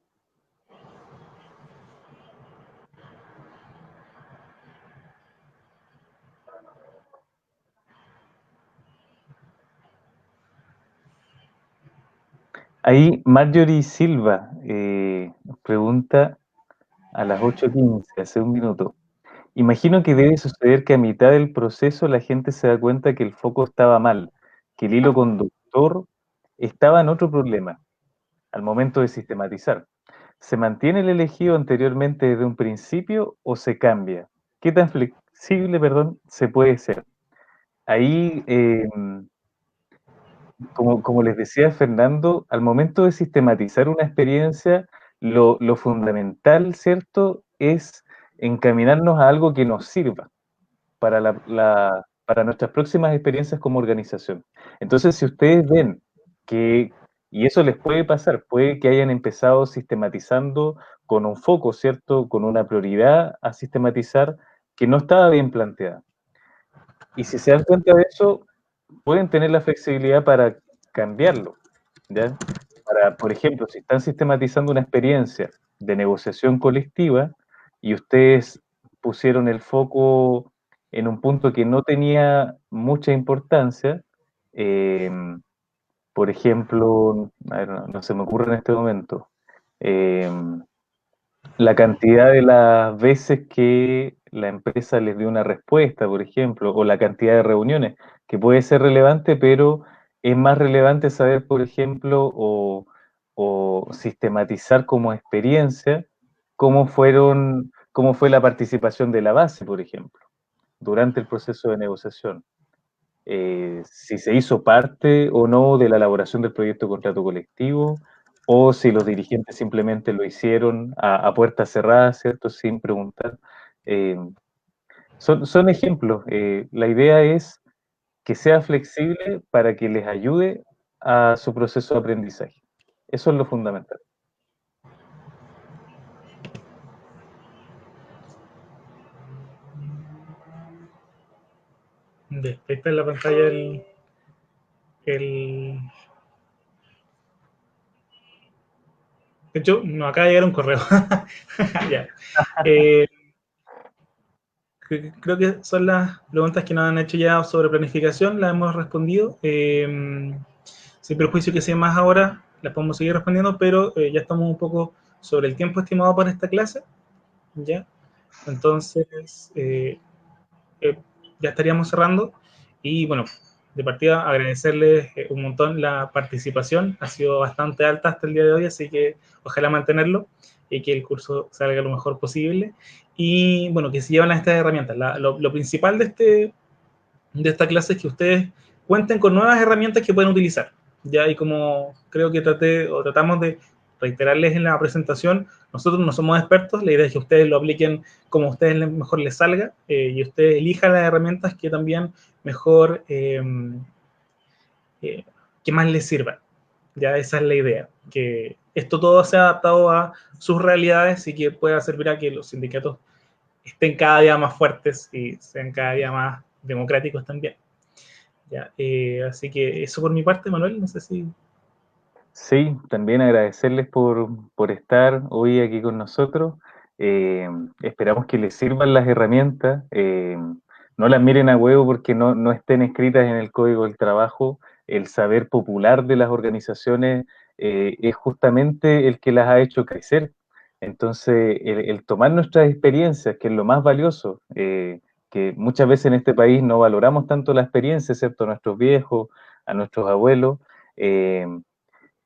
E: Ahí Marjorie Silva pregunta a las 8:15, hace un minuto. Imagino que debe suceder que a mitad del proceso la gente se da cuenta que el foco estaba mal, que el hilo conductor estaba en otro problema al momento de sistematizar. ¿Se mantiene el elegido anteriormente desde un principio o se cambia? ¿Qué tan flexible, perdón, se puede ser? Ahí, como les decía Fernando, al momento de sistematizar una experiencia, lo fundamental, ¿cierto?, es encaminarnos a algo que nos sirva para, para nuestras próximas experiencias como organización. Entonces, si ustedes ven que, y eso les puede pasar, puede que hayan empezado sistematizando con un foco, ¿cierto?, con una prioridad a sistematizar que no estaba bien planteada. Y si se dan cuenta de eso, pueden tener la flexibilidad para cambiarlo, ¿ya? Para, por ejemplo, si están sistematizando una experiencia de negociación colectiva y ustedes pusieron el foco en un punto que no tenía mucha importancia, eh, por ejemplo, a ver, no se me ocurre en este momento, eh, la cantidad de las veces que la empresa les dio una respuesta, por ejemplo, o la cantidad de reuniones, que puede ser relevante, pero es más relevante saber, por ejemplo, o sistematizar como experiencia cómo fue la participación de la base, por ejemplo, durante el proceso de negociación. Si se hizo parte o no de la elaboración del proyecto de contrato colectivo, o si los dirigentes simplemente lo hicieron a puertas cerradas, ¿cierto? Sin preguntar. Eh, son ejemplos. La idea es que sea flexible para que les ayude a su proceso de aprendizaje. Eso es lo fundamental.
D: Está en la pantalla el... De hecho, nos acaba de llegar un correo. Ya. Eh, creo que son las preguntas que nos han hecho ya sobre planificación, las hemos respondido. Sin perjuicio que sea más ahora, las podemos seguir respondiendo, pero ya estamos un poco sobre el tiempo estimado para esta clase. ¿Ya? Entonces, ya estaríamos cerrando. Y bueno, de partida agradecerles un montón la participación. Ha sido bastante alta hasta el día de hoy, así que ojalá mantenerlo y que el curso salga lo mejor posible. Y bueno, que se llevan estas herramientas. Lo principal de esta clase es que ustedes cuenten con nuevas herramientas que pueden utilizar. Ya, y como creo que tratamos de reiterarles en la presentación, nosotros no somos expertos, la idea es que ustedes lo apliquen como a ustedes mejor les salga y ustedes elijan las herramientas que también mejor, que más les sirvan. Ya esa es la idea, que esto todo sea adaptado a sus realidades y que pueda servir a que los sindicatos estén cada día más fuertes y sean cada día más democráticos también. Ya, así que eso por mi parte, Manuel, no sé si...
E: Sí, también agradecerles por estar hoy aquí con nosotros. Esperamos que les sirvan las herramientas. No las miren a huevo porque no estén escritas en el Código del Trabajo. El saber popular de las organizaciones es justamente el que las ha hecho crecer. Entonces, el tomar nuestras experiencias, que es lo más valioso, que muchas veces en este país no valoramos tanto la experiencia, excepto a nuestros viejos, a nuestros abuelos. eh,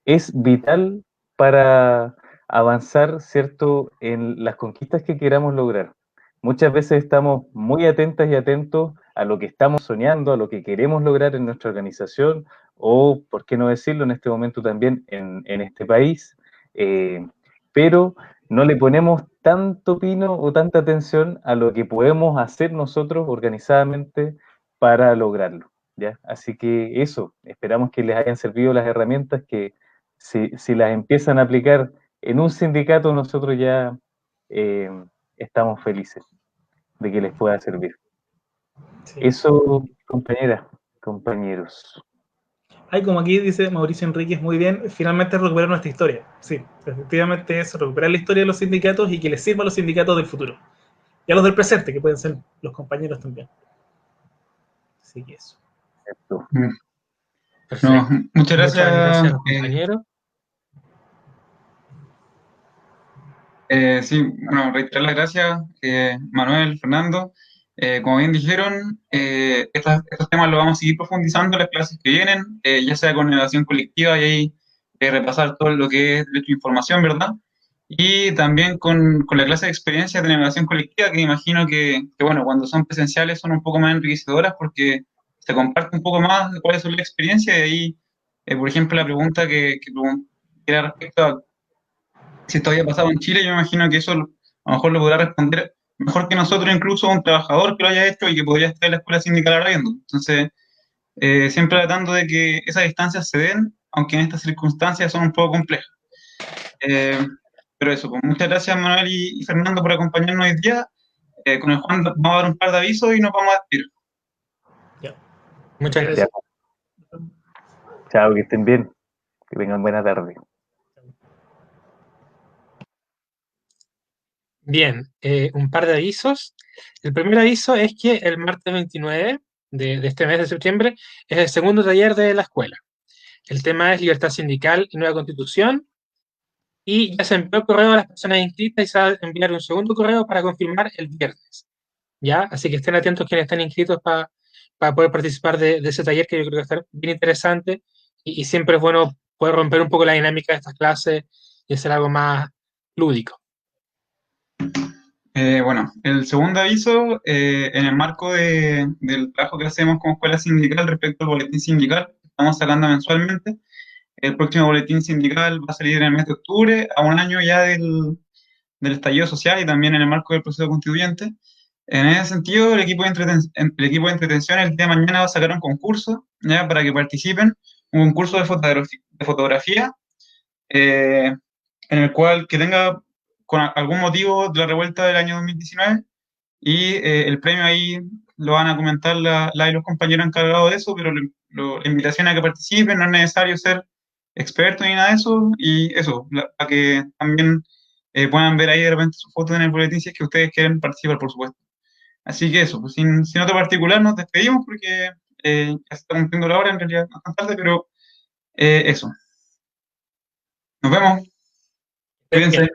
E: es vital para avanzar, ¿cierto?, en las conquistas que queramos lograr. Muchas veces estamos muy atentas y atentos a lo que estamos soñando, a lo que queremos lograr en nuestra organización o, por qué no decirlo, en este momento también en este país, pero no le ponemos tanto pino o tanta atención a lo que podemos hacer nosotros organizadamente para lograrlo, ¿ya? Así que eso, esperamos que les hayan servido las herramientas que si las empiezan a aplicar en un sindicato, nosotros ya eh, estamos felices de que les pueda servir.
D: Sí.
E: Eso, compañeras, compañeros.
D: Ay, como aquí dice Mauricio Enríquez, muy bien, finalmente recuperar nuestra historia. Sí, efectivamente es recuperar la historia de los sindicatos y que les sirva a los sindicatos del futuro. Y a los del presente, que pueden ser los compañeros también. Así que eso.
E: Perfecto.
A: No,
B: Perfecto.
A: muchas
B: Muchas gracias
A: gracias.
B: a los compañeros.
A: Sí, bueno, reiterar las gracias, Manuel, Fernando. Como bien dijeron, estos temas los vamos a seguir profundizando en las clases que vienen, ya sea con evaluación colectiva y ahí repasar todo lo que es derecho a información, ¿verdad? Y también con la clase de experiencias de navegación colectiva, que me imagino que, bueno, cuando son presenciales son un poco más enriquecedoras porque se comparte un poco más de cuáles son las experiencias y ahí, por ejemplo, la pregunta que era respecto a si esto había pasado en Chile, yo me imagino que eso a lo mejor lo podrá responder mejor que nosotros, incluso un trabajador que lo haya hecho y que podría estar en la escuela sindical ahora viendo. Entonces, siempre tratando de que esas distancias se den, aunque en estas circunstancias son un poco complejas. Eh, pero eso, pues muchas gracias Manuel y Fernando por acompañarnos hoy día. Con el Juan vamos a dar un par de avisos y nos vamos a despedir.
D: Ya.
B: Muchas
D: Gracias.
B: gracias.
E: Chao, que estén bien. Que tengan buena tarde.
B: Bien, un par de avisos. El primer aviso es que el martes 29 de este mes de septiembre es el segundo taller de la escuela. El tema es libertad sindical y nueva constitución. Y ya se envió el correo a las personas inscritas y se va a enviar un segundo correo para confirmar el viernes. ¿Ya? Así que estén atentos quienes estén inscritos para poder participar de ese taller que yo creo que va a estar bien interesante y siempre es bueno poder romper un poco la dinámica de estas clases y hacer algo más lúdico.
A: Bueno, el segundo aviso, en el marco del trabajo que hacemos como escuela sindical respecto al boletín sindical, que estamos sacando mensualmente. El próximo boletín sindical va a salir en el mes de octubre, a un año ya del estallido social y también en el marco del proceso constituyente. En ese sentido, el equipo de entretención el día de mañana va a sacar un concurso, ¿ya? Para que participen, un concurso de fotografía, en el cual que tenga con algún motivo de la revuelta del año 2019 y el premio ahí lo van a comentar la y los compañeros encargados de eso, pero la invitación a que participen, no es necesario ser experto ni nada de eso, y eso, para que también puedan ver ahí de repente sus fotos en el boletín si es que ustedes quieren participar, por supuesto. Así que eso, pues sin otro particular nos despedimos porque ya se está cumpliendo la hora, en realidad más tarde, pero eso. Nos vemos. Cuídense.